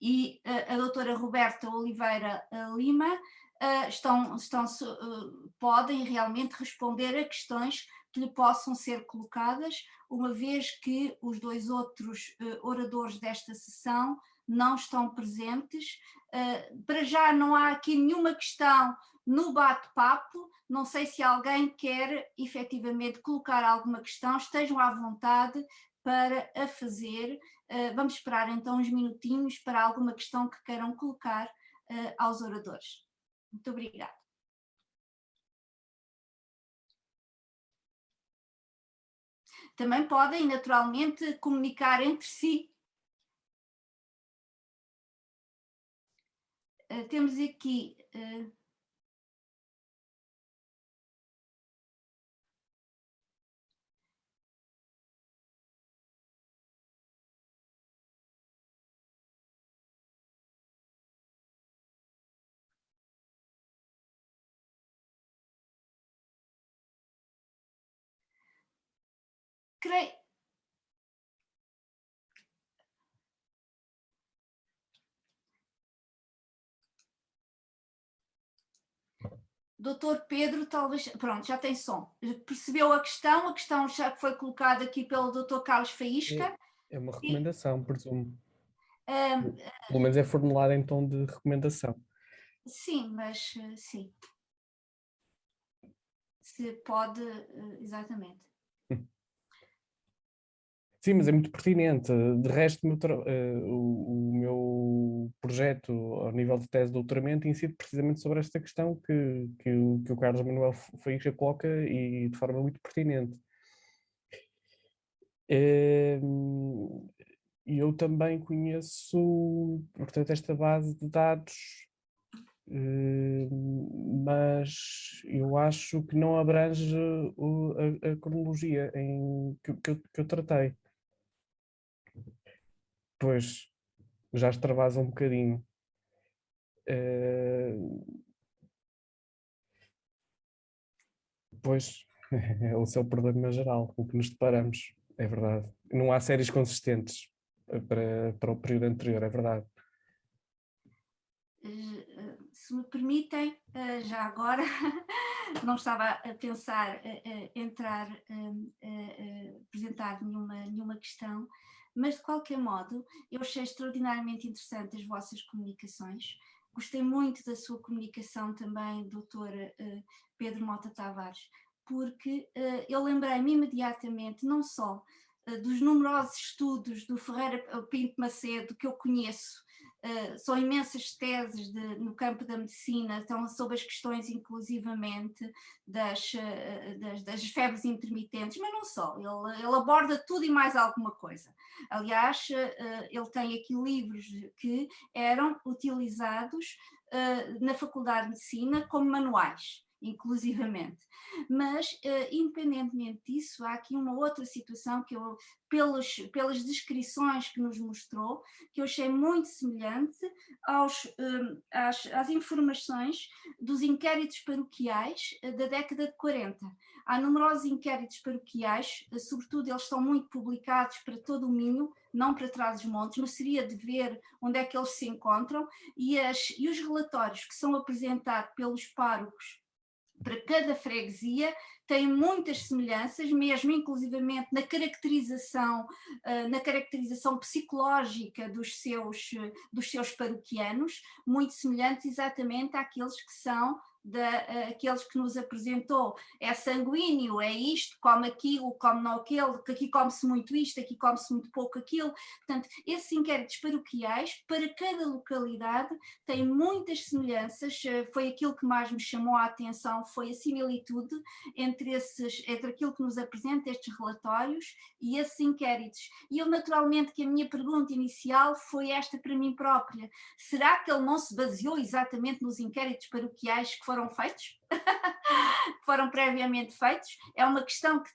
e a doutora Roberta Oliveira Lima, podem realmente responder a questões que lhe possam ser colocadas, uma vez que os 2 outros oradores desta sessão não estão presentes. Para já não há aqui nenhuma questão no bate-papo, não sei se alguém quer efetivamente colocar alguma questão, estejam à vontade para a fazer. Vamos esperar então uns minutinhos para alguma questão que queiram colocar aos oradores. Muito obrigada. Também podem, naturalmente, comunicar entre si. Temos aqui... creio... Doutor Pedro, talvez... Pronto, já tem som. Percebeu a questão já foi colocada aqui pelo doutor Carlos Faísca. É uma recomendação, presumo. Pelo menos é formulada em tom de recomendação. Sim, mas sim. Se pode, exatamente. Sim, mas é muito pertinente. De resto, o meu projeto ao nível de tese de doutoramento incide precisamente sobre esta questão que o Carlos Manuel Faísca coloca e de forma muito pertinente. E eu também conheço, portanto, esta base de dados, mas eu acho que não abrange a cronologia que eu tratei. Pois, já extravasa um bocadinho. Pois, é o seu problema geral, o que nos deparamos, é verdade. Não há séries consistentes para o período anterior, é verdade. Se me permitem, já agora, não estava a pensar entrar, apresentar nenhuma questão, mas de qualquer modo, eu achei extraordinariamente interessante as vossas comunicações. Gostei muito da sua comunicação também, doutor Pedro Mota Tavares, porque eu lembrei-me imediatamente não só dos numerosos estudos do Ferreira Pinto Macedo que eu conheço. São imensas teses no campo da medicina, estão sobre as questões inclusivamente das febres intermitentes, mas não só, ele aborda tudo e mais alguma coisa. Aliás, ele tem aqui livros que eram utilizados na Faculdade de Medicina como manuais, inclusivamente. Mas, independentemente disso, há aqui uma outra situação que eu, pelas descrições que nos mostrou, que eu achei muito semelhante às informações dos inquéritos paroquiais da década de 40. Há numerosos inquéritos paroquiais, sobretudo eles são muito publicados para todo o Minho, não para Trás-os-Montes, mas seria de ver onde é que eles se encontram, e os relatórios que são apresentados pelos párocos para cada freguesia têm muitas semelhanças, mesmo inclusivamente na caracterização psicológica dos seus paroquianos, muito semelhantes exatamente àqueles que são aqueles que nos apresentou. É sanguíneo, é isto, come aquilo, come não aquele, que aqui come-se muito isto, aqui come-se muito pouco aquilo. Portanto, esses inquéritos paroquiais para cada localidade têm muitas semelhanças. Foi aquilo que mais me chamou a atenção, foi a similitude entre aquilo que nos apresenta estes relatórios e esses inquéritos. E eu, naturalmente, que a minha pergunta inicial foi esta para mim própria: será que ele não se baseou exatamente nos inquéritos paroquiais que foram feitos? Que foram previamente feitos? É uma questão que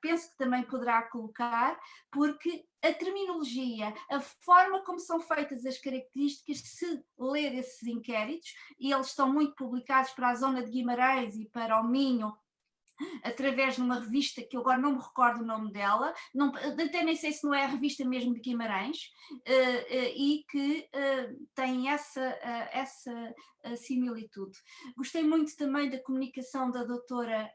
penso que também poderá colocar, porque a terminologia, a forma como são feitas as características, se ler esses inquéritos, e eles estão muito publicados para a zona de Guimarães e para o Minho, através de uma revista que eu agora não me recordo o nome dela, não, até nem sei se não é a revista mesmo de Guimarães, e que tem essa similitude. Gostei muito também da comunicação da doutora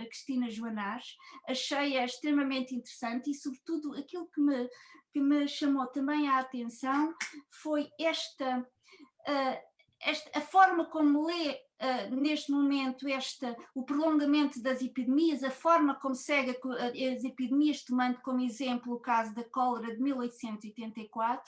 Cristina Joanás, achei-a extremamente interessante e, sobretudo, aquilo que me chamou também a atenção foi a forma como lê neste momento o prolongamento das epidemias, a forma como segue as epidemias, tomando como exemplo o caso da cólera de 1884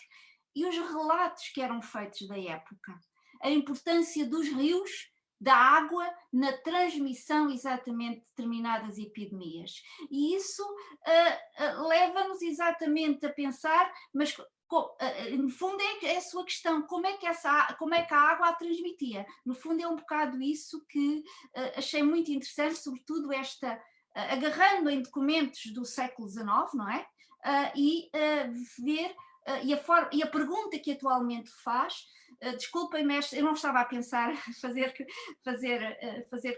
e os relatos que eram feitos da época. A importância dos rios, da água na transmissão exatamente de determinadas epidemias. E isso leva-nos exatamente a pensar, mas no fundo é a sua questão, como é que a água a transmitia. No fundo é um bocado isso que achei muito interessante, sobretudo agarrando em documentos do século XIX, não é? E ver, e a pergunta que atualmente faz, desculpem-me, eu não estava a pensar fazer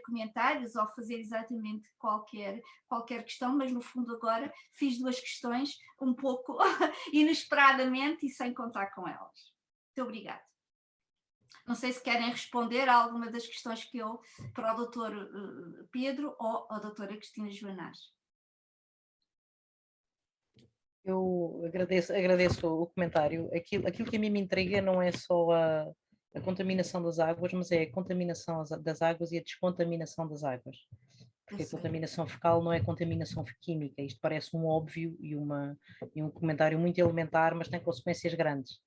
comentários ou fazer exatamente qualquer questão, mas no fundo agora fiz duas questões um pouco inesperadamente e sem contar com elas. Muito obrigada. Não sei se querem responder a alguma das questões que eu, para o Dr. Pedro ou a doutora Cristina Joanás. Eu agradeço o comentário. Aquilo que a mim me intriga não é só a contaminação das águas, mas é a contaminação das águas e a descontaminação das águas. Porque a contaminação fecal não é contaminação química. Isto parece um óbvio e um comentário muito elementar, mas tem consequências grandes.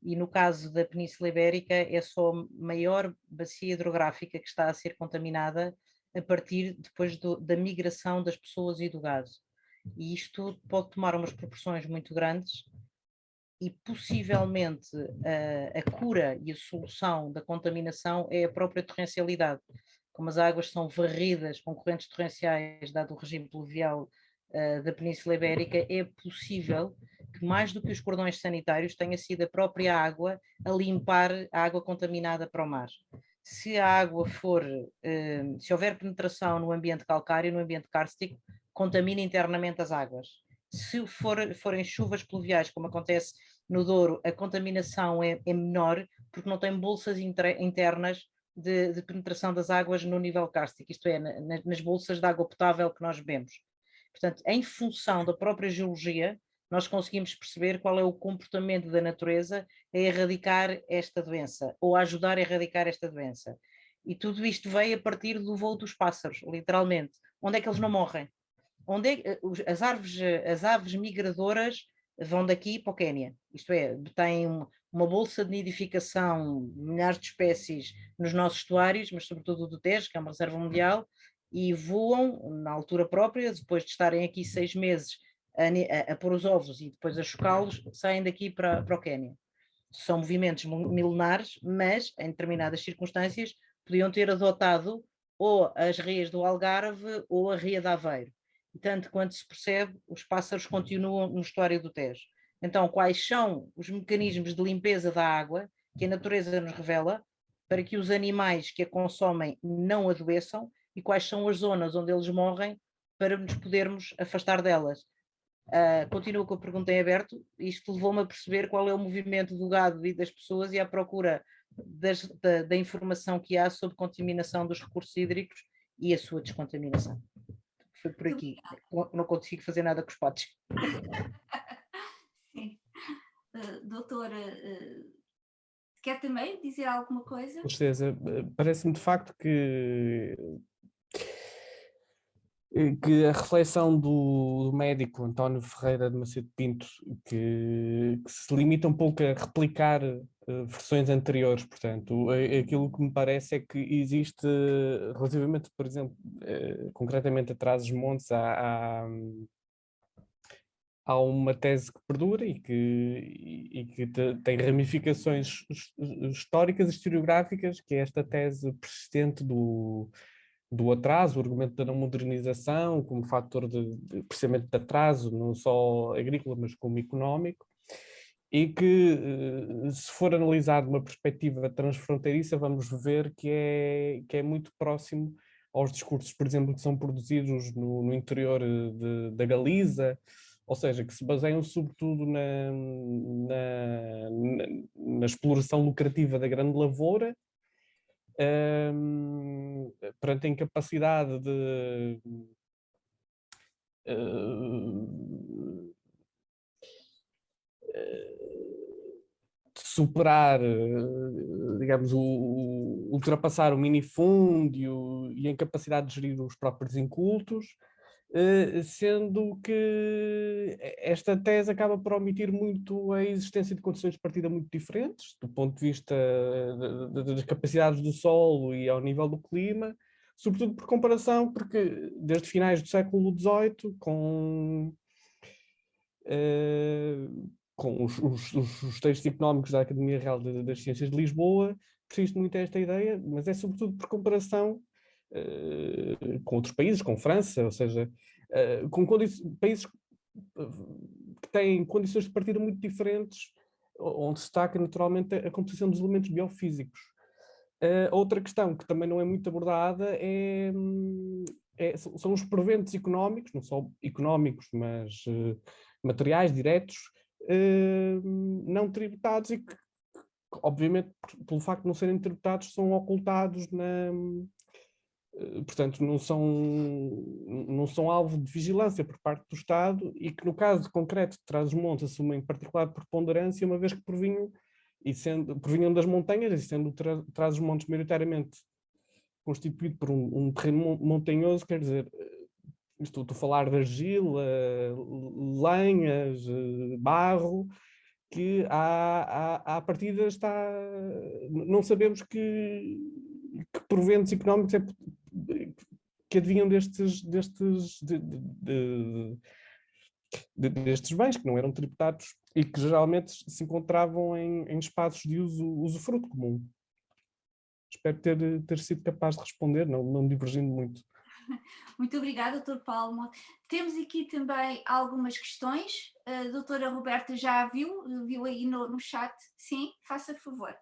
E no caso da Península Ibérica é só a maior bacia hidrográfica que está a ser contaminada a partir depois da migração das pessoas e do gado. E isto pode tomar umas proporções muito grandes e possivelmente a cura e a solução da contaminação é a própria torrencialidade. Como as águas são varridas com correntes torrenciais, dado o regime pluvial da Península Ibérica, é possível que mais do que os cordões sanitários tenha sido a própria água a limpar a água contaminada para o mar. Se a água se houver penetração no ambiente calcário, no ambiente kárstico, contamina internamente as águas. Se forem chuvas pluviais, como acontece no Douro, a contaminação é menor, porque não tem bolsas internas de penetração das águas no nível kárstico, isto é, nas bolsas de água potável que nós bebemos. Portanto, em função da própria geologia, nós conseguimos perceber qual é o comportamento da natureza a erradicar esta doença, ou a ajudar a erradicar esta doença. E tudo isto veio a partir do voo dos pássaros, literalmente. Onde é que eles não morrem? As aves migradoras vão daqui para o Quénia, isto é, têm uma bolsa de nidificação de milhares de espécies nos nossos estuários, mas sobretudo do Tejo, que é uma reserva mundial, e voam na altura própria, depois de estarem aqui 6 meses a pôr os ovos e depois a chocá-los, saem daqui para o Quénia. São movimentos milenares, mas em determinadas circunstâncias podiam ter adotado ou as rias do Algarve ou a ria de Aveiro. E tanto quanto se percebe, os pássaros continuam no estuário do Tejo. Então, quais são os mecanismos de limpeza da água que a natureza nos revela para que os animais que a consomem não adoeçam e quais são as zonas onde eles morrem para nos podermos afastar delas? Continuo com a pergunta em aberto. Isto levou-me a perceber qual é o movimento do gado e das pessoas e à procura da informação que há sobre contaminação dos recursos hídricos e a sua descontaminação. Foi por aqui. Não consigo fazer nada com os patos. Sim. Doutora, quer também dizer alguma coisa? Com certeza. Parece-me de facto que a reflexão do médico António Ferreira de Macedo Pinto, que se limita um pouco a replicar versões anteriores, portanto, aquilo que me parece é que existe, relativamente, por exemplo, concretamente a Trás-os-Montes, há uma tese que perdura e que tem ramificações históricas e historiográficas, que é esta tese persistente do atraso, o argumento da não modernização como fator precisamente de atraso, não só agrícola, mas como económico, e que, se for analisado de uma perspectiva transfronteiriça, vamos ver que é muito próximo aos discursos, por exemplo, que são produzidos no interior da Galiza, ou seja, que se baseiam sobretudo na exploração lucrativa da grande lavoura, perante a incapacidade de superar, digamos, ultrapassar o minifúndio e a incapacidade de gerir os próprios incultos, sendo que esta tese acaba por omitir muito a existência de condições de partida muito diferentes, do ponto de vista das capacidades do solo e ao nível do clima, sobretudo por comparação, porque desde finais do século XVIII, com os textos económicos da Academia Real das Ciências de Lisboa, persiste muito esta ideia, mas é sobretudo por comparação com outros países, com França, ou seja, com países que têm condições de partida muito diferentes, onde se destaca naturalmente a composição dos elementos biofísicos. Outra questão que também não é muito abordada são os proventos económicos, não só económicos, mas materiais diretos, não tributados e que, obviamente, pelo facto de não serem tributados, são ocultados portanto, não são alvo de vigilância por parte do Estado e que, no caso concreto de Trás-os-Montes, assumem em particular preponderância, uma vez que provinham das montanhas, e sendo Trás-os-Montes maioritariamente constituído por um terreno montanhoso, quer dizer, estou a falar de argila, lenhas, barro, que à partida não sabemos que proventos económicos que advinham destes bens, que não eram tributados e que geralmente se encontravam em espaços de usufruto comum. Espero ter sido capaz de responder, não divergindo muito. Muito obrigada, Dr. Paulo. Temos aqui também algumas questões. A doutora Roberta já viu aí no chat. Sim, faça favor.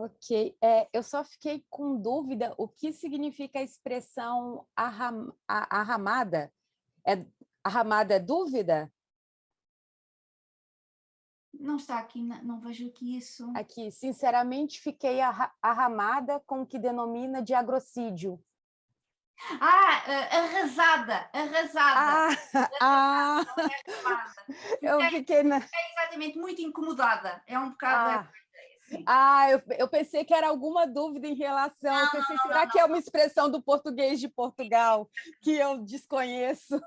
Ok, eu só fiquei com dúvida o que significa a expressão arramada. Arramada é dúvida? Não está aqui, não vejo aqui isso. Aqui, sinceramente, fiquei arramada com o que denomina de agrocídio. Arrasada. Eu fiquei É exatamente, muito incomodada. É um bocado... eu pensei que era alguma dúvida em relação. Eu pensei, será que é uma expressão do português de Portugal que eu desconheço?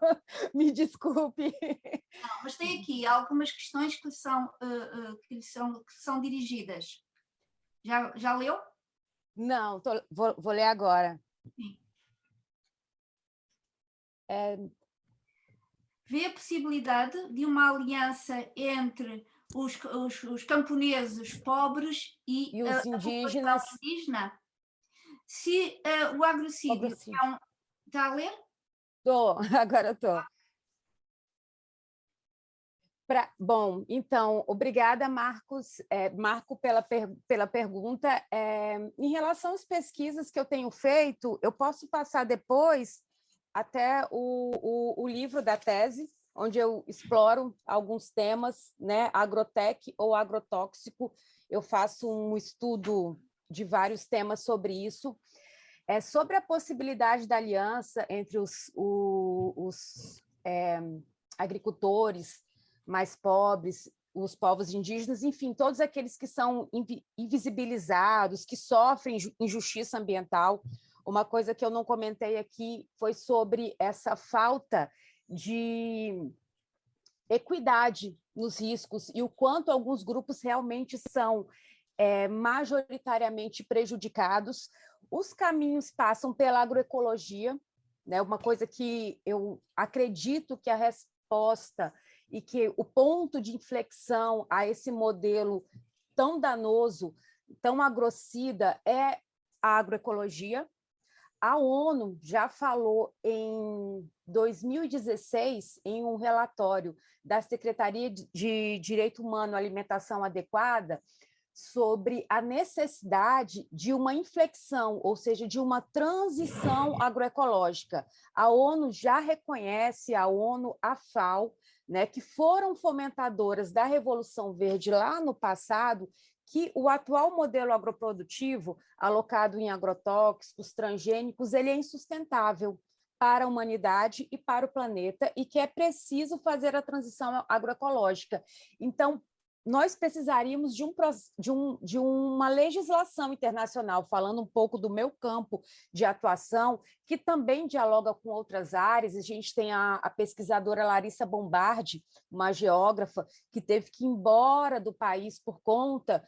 Me desculpe. Não, mas tem aqui algumas questões que são dirigidas. Já leu? Não, vou ler agora. Sim. Vê a possibilidade de uma aliança entre os camponeses pobres e os indígenas. A indígena? Se o agrocídio está a ler? Agora estou. Bom, então, obrigada, Marco, pela pergunta. Em relação às pesquisas que eu tenho feito, eu posso passar depois até o livro da tese, onde eu exploro alguns temas, né, agrotec ou agrotóxico. Eu faço um estudo de vários temas sobre isso. Sobre a possibilidade da aliança entre os agricultores mais pobres, os povos indígenas, enfim, todos aqueles que são invisibilizados, que sofrem injustiça ambiental. Uma coisa que eu não comentei aqui foi sobre essa falta de equidade nos riscos e o quanto alguns grupos realmente são majoritariamente prejudicados. Os caminhos passam pela agroecologia, né? Uma coisa que eu acredito que a resposta e que o ponto de inflexão a esse modelo tão danoso, tão agrocida, é a agroecologia. A ONU já falou em 2016, em um relatório da Secretaria de Direito Humano e Alimentação Adequada, sobre a necessidade de uma inflexão, ou seja, de uma transição agroecológica. A ONU já reconhece, a ONU, a FAO, né, que foram fomentadoras da Revolução Verde lá no passado, que o atual modelo agroprodutivo, alocado em agrotóxicos, transgênicos, ele é insustentável para a humanidade e para o planeta, e que é preciso fazer a transição agroecológica. Então, nós precisaríamos de uma legislação internacional, falando um pouco do meu campo de atuação, que também dialoga com outras áreas. A gente tem a pesquisadora Larissa Bombardi, uma geógrafa, que teve que ir embora do país por conta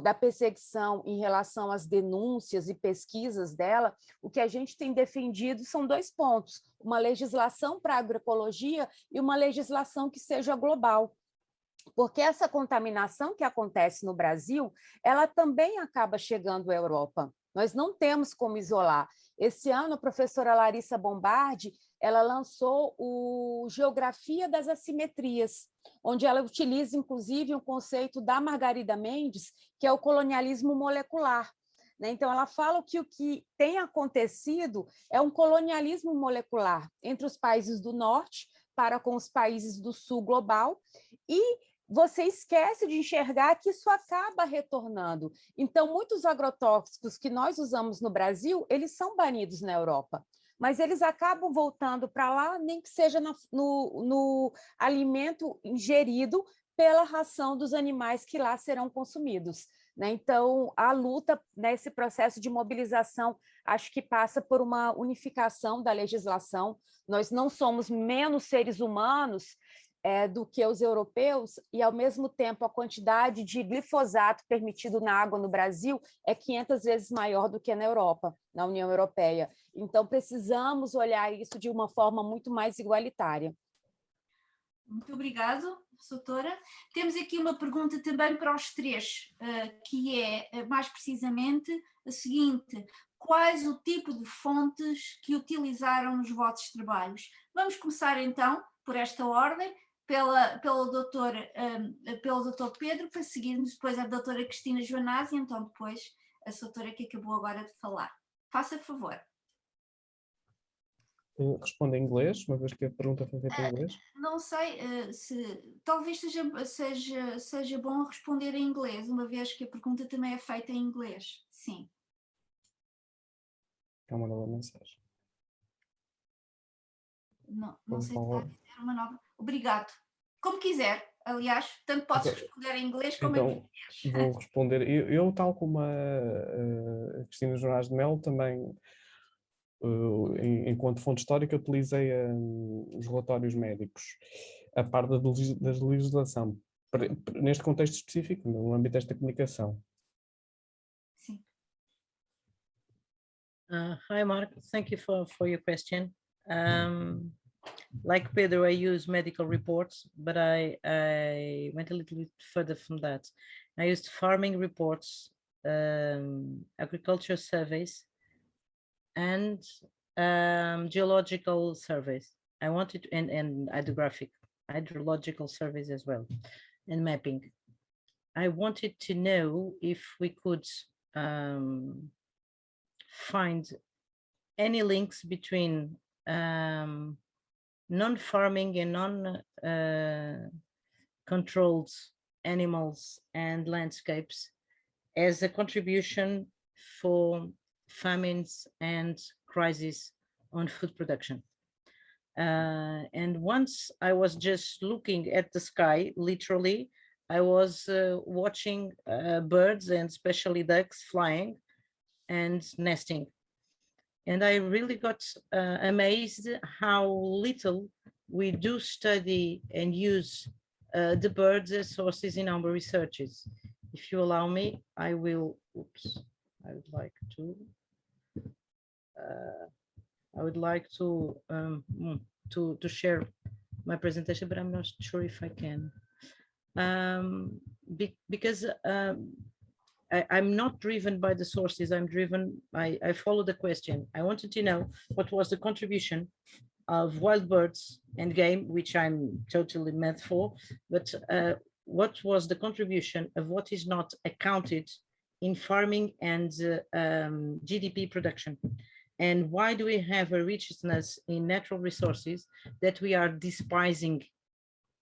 da perseguição em relação às denúncias e pesquisas dela. O que a gente tem defendido são 2 pontos: uma legislação para a agroecologia e uma legislação que seja global. Porque essa contaminação que acontece no Brasil, ela também acaba chegando à Europa. Nós não temos como isolar. Esse ano, a professora Larissa Bombardi, ela lançou o Geografia das Assimetrias, onde ela utiliza, inclusive, o conceito da Margarida Mendes, que é o colonialismo molecular. Então, ela fala que o que tem acontecido é um colonialismo molecular entre os países do norte para com os países do sul global, e você esquece de enxergar que isso acaba retornando. Então, muitos agrotóxicos que nós usamos no Brasil, eles são banidos na Europa, mas eles acabam voltando para lá, nem que seja no alimento ingerido pela ração dos animais que lá serão consumidos. Então, a luta nesse processo de mobilização, acho que passa por uma unificação da legislação. Nós não somos menos seres humanos do que os europeus, e, ao mesmo tempo, a quantidade de glifosato permitido na água no Brasil é 500 vezes maior do que na Europa, na União Europeia. Então, precisamos olhar isso de uma forma muito mais igualitária. Muito obrigado, doutora. Temos aqui uma pergunta também para os 3, que é, mais precisamente, a seguinte: quais o tipo de fontes que utilizaram nos vossos trabalhos? Vamos começar, então, por esta ordem, pelo doutor Pedro, para seguirmos depois a doutora Cristina Joanás e então depois a doutora que acabou agora de falar. Faça favor. Responde em inglês, uma vez que a pergunta foi feita em inglês. Não sei se talvez seja bom responder em inglês, uma vez que a pergunta também é feita em inglês. Sim. É uma nova mensagem. Não sei se está a dizer uma nova. Obrigado. Como quiser, aliás, tanto posso responder em inglês como em português. Vou responder. Eu, tal como a Cristina Joanás de Melo, também, enquanto fonte histórica, utilizei os relatórios médicos, a par da legislação, neste contexto específico, no âmbito desta comunicação. Sim. Hi, Mark. Thank you for your question. Like Pedro, I use medical reports, but I went a little bit further from that. I used farming reports, agriculture surveys, and geological surveys. I wanted, and hydrological surveys as well, and mapping. I wanted to know if we could find any links between non-farming and non-controlled animals and landscapes as a contribution for famines and crises on food production. And once I was just looking at the sky, literally, I was watching birds and especially ducks flying and nesting. And I really got amazed how little we do study and use the birds as sources in our researches. If you allow me, I will, I would like to share my presentation, but I'm not sure if I can. Because I'm not driven by the sources. I'm driven, I follow the question. I wanted to know what was the contribution of wild birds and game, which I'm totally mad for, but what was the contribution of what is not accounted in farming and GDP production? And why do we have a richness in natural resources that we are despising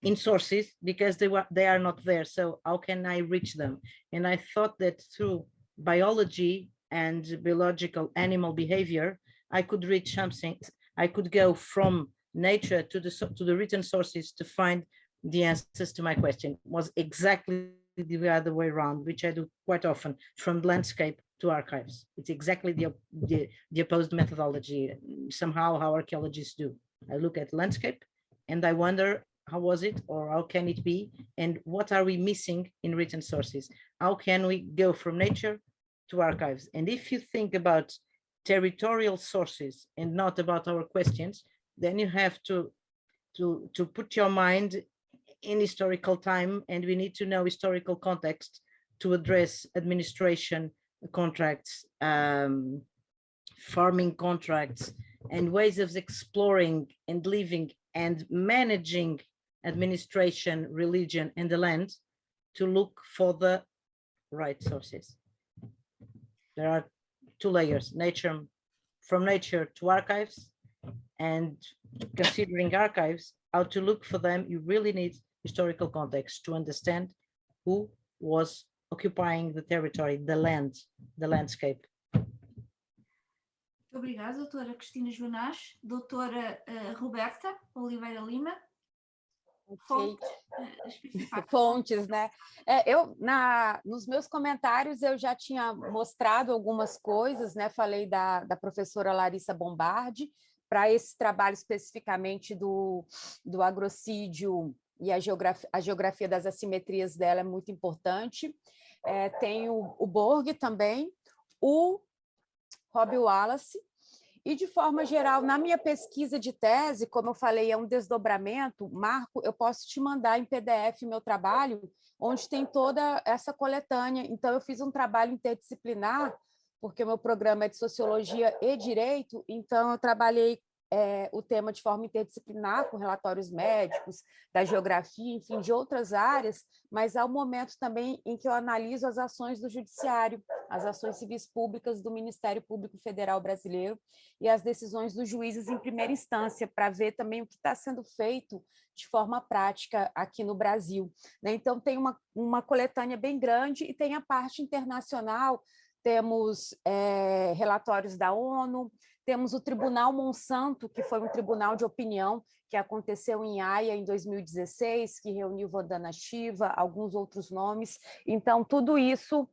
in sources because they are not there? So how can I reach them? And I thought that through biology and biological animal behavior, I could reach something. I could go from nature to the written sources to find the answers to my question. It was exactly the other way around, which I do quite often, from landscape to archives. It's exactly the opposed methodology, somehow how archaeologists do. I look at landscape and I wonder, how was it, or how can it be, and what are we missing in written sources? How can we go from nature to archives? And if you think about territorial sources and not about our questions, then you have to put your mind in historical time, and we need to know historical context to address administration contracts, farming contracts, and ways of exploring and living and managing administration, religion, and the land, to look for the right sources. There are two layers: nature, from nature to archives, and considering archives, how to look for them. You really need historical context to understand who was occupying the territory, the land, the landscape. Muito obrigada, doutora Cristina Joanás. Doutora Roberta Oliveira Lima. Fontes, né? Nos meus comentários eu já tinha mostrado algumas coisas, né? Falei da professora Larissa Bombardi, para esse trabalho especificamente do agrocídio, e a geografia das assimetrias dela é muito importante. Tem o Borg também, o Robbie Wallace. E, de forma geral, na minha pesquisa de tese, como eu falei, é um desdobramento. Marco, eu posso te mandar em PDF meu trabalho, onde tem toda essa coletânea. Então, eu fiz um trabalho interdisciplinar, porque o meu programa é de Sociologia e Direito, então eu trabalhei o tema de forma interdisciplinar, com relatórios médicos, da geografia, enfim, de outras áreas, mas há um momento também em que eu analiso as ações do Judiciário, as ações civis públicas do Ministério Público Federal Brasileiro e as decisões dos juízes em primeira instância, para ver também o que está sendo feito de forma prática aqui no Brasil. Então, tem uma coletânea bem grande e tem a parte internacional. Temos relatórios da ONU, temos o Tribunal Monsanto, que foi um tribunal de opinião que aconteceu em Haia em 2016, que reuniu Vandana Shiva, alguns outros nomes. Então, tudo isso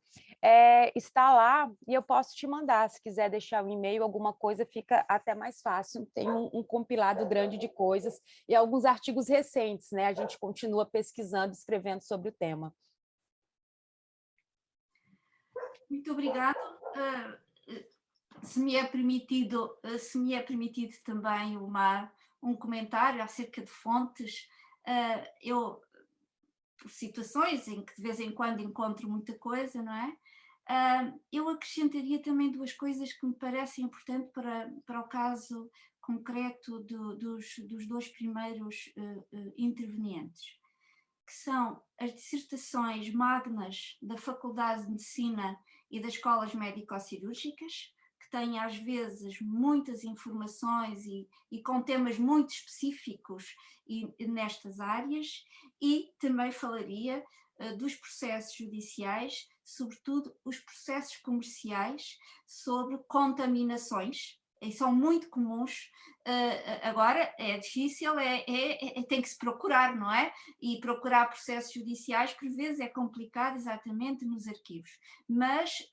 está lá e eu posso te mandar. Se quiser deixar um e-mail, alguma coisa, fica até mais fácil. Tem um compilado grande de coisas e alguns artigos recentes, né? A gente continua pesquisando, escrevendo sobre o tema. Muito obrigada. Se me é permitido também um comentário acerca de fontes, situações em que de vez em quando encontro muita coisa, não é? Eu acrescentaria também duas coisas que me parecem importantes para o caso concreto dos dois primeiros intervenientes, que são as dissertações magnas da Faculdade de Medicina e das escolas médico-cirúrgicas, que têm às vezes muitas informações e com temas muito específicos nestas áreas, e também falaria dos processos judiciais, sobretudo os processos comerciais sobre contaminações, e são muito comuns. Agora é difícil, tem que se procurar, não é? E procurar processos judiciais por vezes é complicado exatamente nos arquivos, mas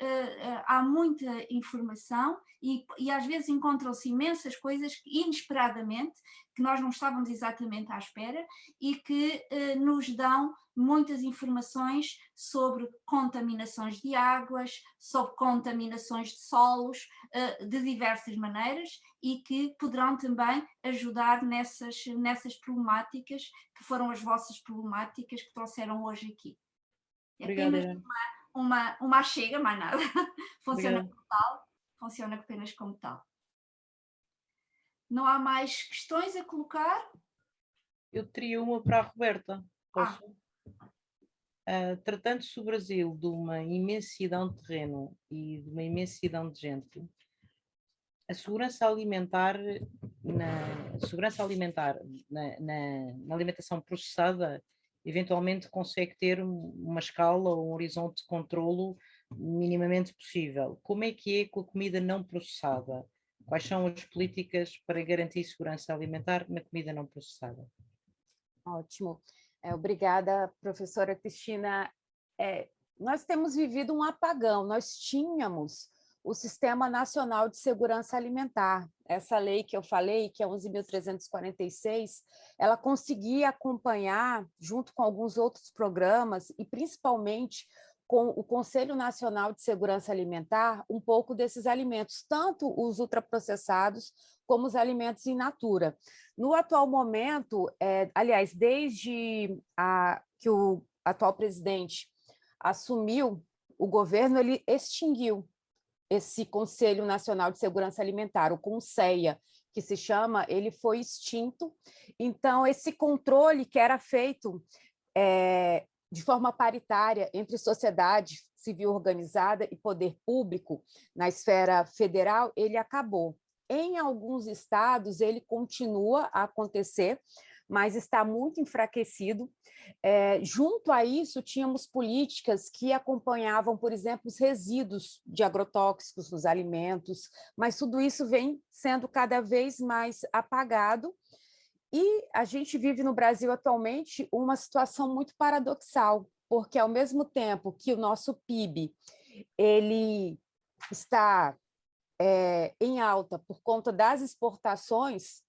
há muita informação e às vezes encontram-se imensas coisas que, inesperadamente, que nós não estávamos exatamente à espera e que nos dão muitas informações sobre contaminações de águas, sobre contaminações de solos, de diversas maneiras, e que poderão também ajudar nessas problemáticas que foram as vossas problemáticas que trouxeram hoje aqui. É apenas uma chega, mais nada. Funciona como tal, funciona apenas como tal. Não há mais questões a colocar? Eu teria uma para a Roberta. Posso? tratando-se o Brasil de uma imensidão de terreno e de uma imensidão de gente, a segurança alimentar na alimentação processada eventualmente consegue ter uma escala ou um horizonte de controlo minimamente possível. Como é que é com a comida não processada? Quais são as políticas para garantir segurança alimentar na comida não processada? Ótimo. Obrigada, professora Cristina. Nós temos vivido um apagão. Nós tínhamos o Sistema Nacional de Segurança Alimentar. Essa lei que eu falei, que é 11.346, ela conseguia acompanhar, junto com alguns outros programas, e principalmente com o Conselho Nacional de Segurança Alimentar, um pouco desses alimentos, tanto os ultraprocessados como os alimentos in natura. No atual momento, aliás, desde que o atual presidente assumiu o governo, ele extinguiu esse Conselho Nacional de Segurança Alimentar, o CONSEA, que se chama, ele foi extinto. Então, esse controle que era feito de forma paritária entre sociedade civil organizada e poder público na esfera federal, ele acabou. Em alguns estados, ele continua a acontecer, mas está muito enfraquecido. Junto a isso, tínhamos políticas que acompanhavam, por exemplo, os resíduos de agrotóxicos nos alimentos, mas tudo isso vem sendo cada vez mais apagado. E a gente vive no Brasil atualmente uma situação muito paradoxal, porque ao mesmo tempo que o nosso PIB ele está em alta por conta das exportações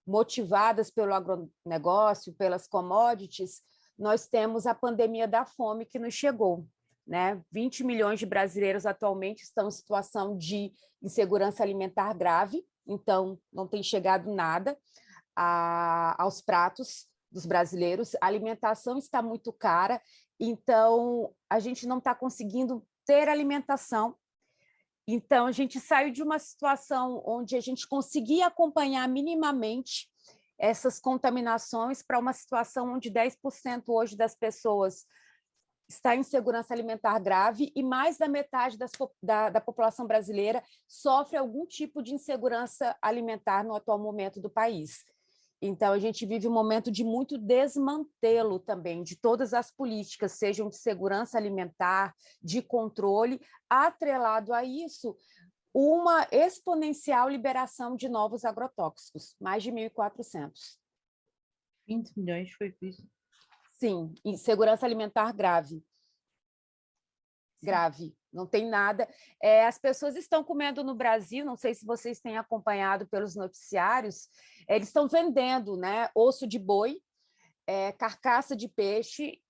motivadas pelo agronegócio, pelas commodities, nós temos a pandemia da fome que nos chegou, né? 20 milhões de brasileiros atualmente estão em situação de insegurança alimentar grave, então não tem chegado nada aos pratos dos brasileiros, a alimentação está muito cara, então a gente não está conseguindo ter alimentação. Então, a gente saiu de uma situação onde a gente conseguia acompanhar minimamente essas contaminações para uma situação onde 10% hoje das pessoas está em insegurança alimentar grave e mais da metade da população brasileira sofre algum tipo de insegurança alimentar no atual momento do país. Então, a gente vive um momento de muito desmantelo também de todas as políticas, sejam de segurança alimentar, de controle, atrelado a isso, uma exponencial liberação de novos agrotóxicos, mais de 1.400. 20 milhões foi isso? Sim, insegurança alimentar grave. Grave, não tem nada. As pessoas estão comendo no Brasil, não sei se vocês têm acompanhado pelos noticiários, eles estão vendendo, né, osso de boi, carcaça de peixe,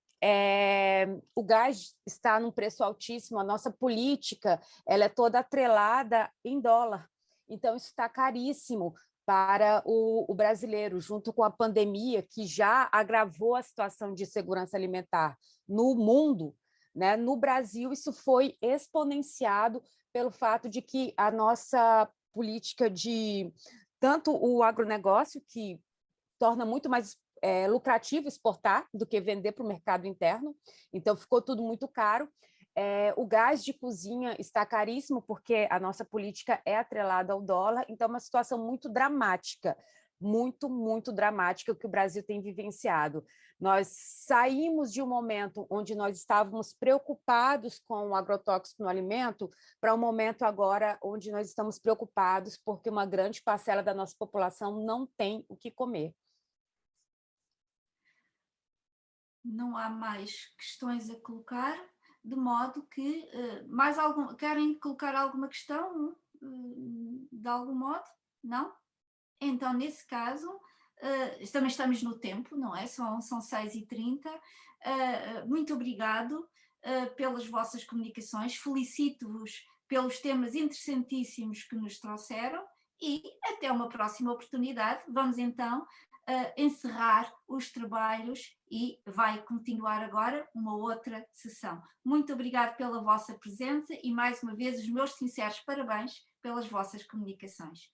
o gás está num preço altíssimo, a nossa política ela é toda atrelada em dólar, então isso está caríssimo para o brasileiro, junto com a pandemia, que já agravou a situação de segurança alimentar no mundo, né? No Brasil, isso foi exponenciado pelo fato de que a nossa política de tanto o agronegócio, que torna muito mais lucrativo exportar do que vender para o mercado interno, então ficou tudo muito caro. O gás de cozinha está caríssimo porque a nossa política é atrelada ao dólar, então é uma situação muito dramática, muito, muito dramática que o Brasil tem vivenciado. Nós saímos de um momento onde nós estávamos preocupados com o agrotóxico no alimento para um momento agora onde nós estamos preocupados porque uma grande parcela da nossa população não tem o que comer. Não há mais questões a colocar, de modo que querem colocar alguma questão de algum modo? Não? Então, nesse caso, também estamos no tempo, não é? São 6h30. Muito obrigado pelas vossas comunicações, felicito-vos pelos temas interessantíssimos que nos trouxeram e até uma próxima oportunidade. Vamos então encerrar os trabalhos e vai continuar agora uma outra sessão. Muito obrigado pela vossa presença e mais uma vez os meus sinceros parabéns pelas vossas comunicações.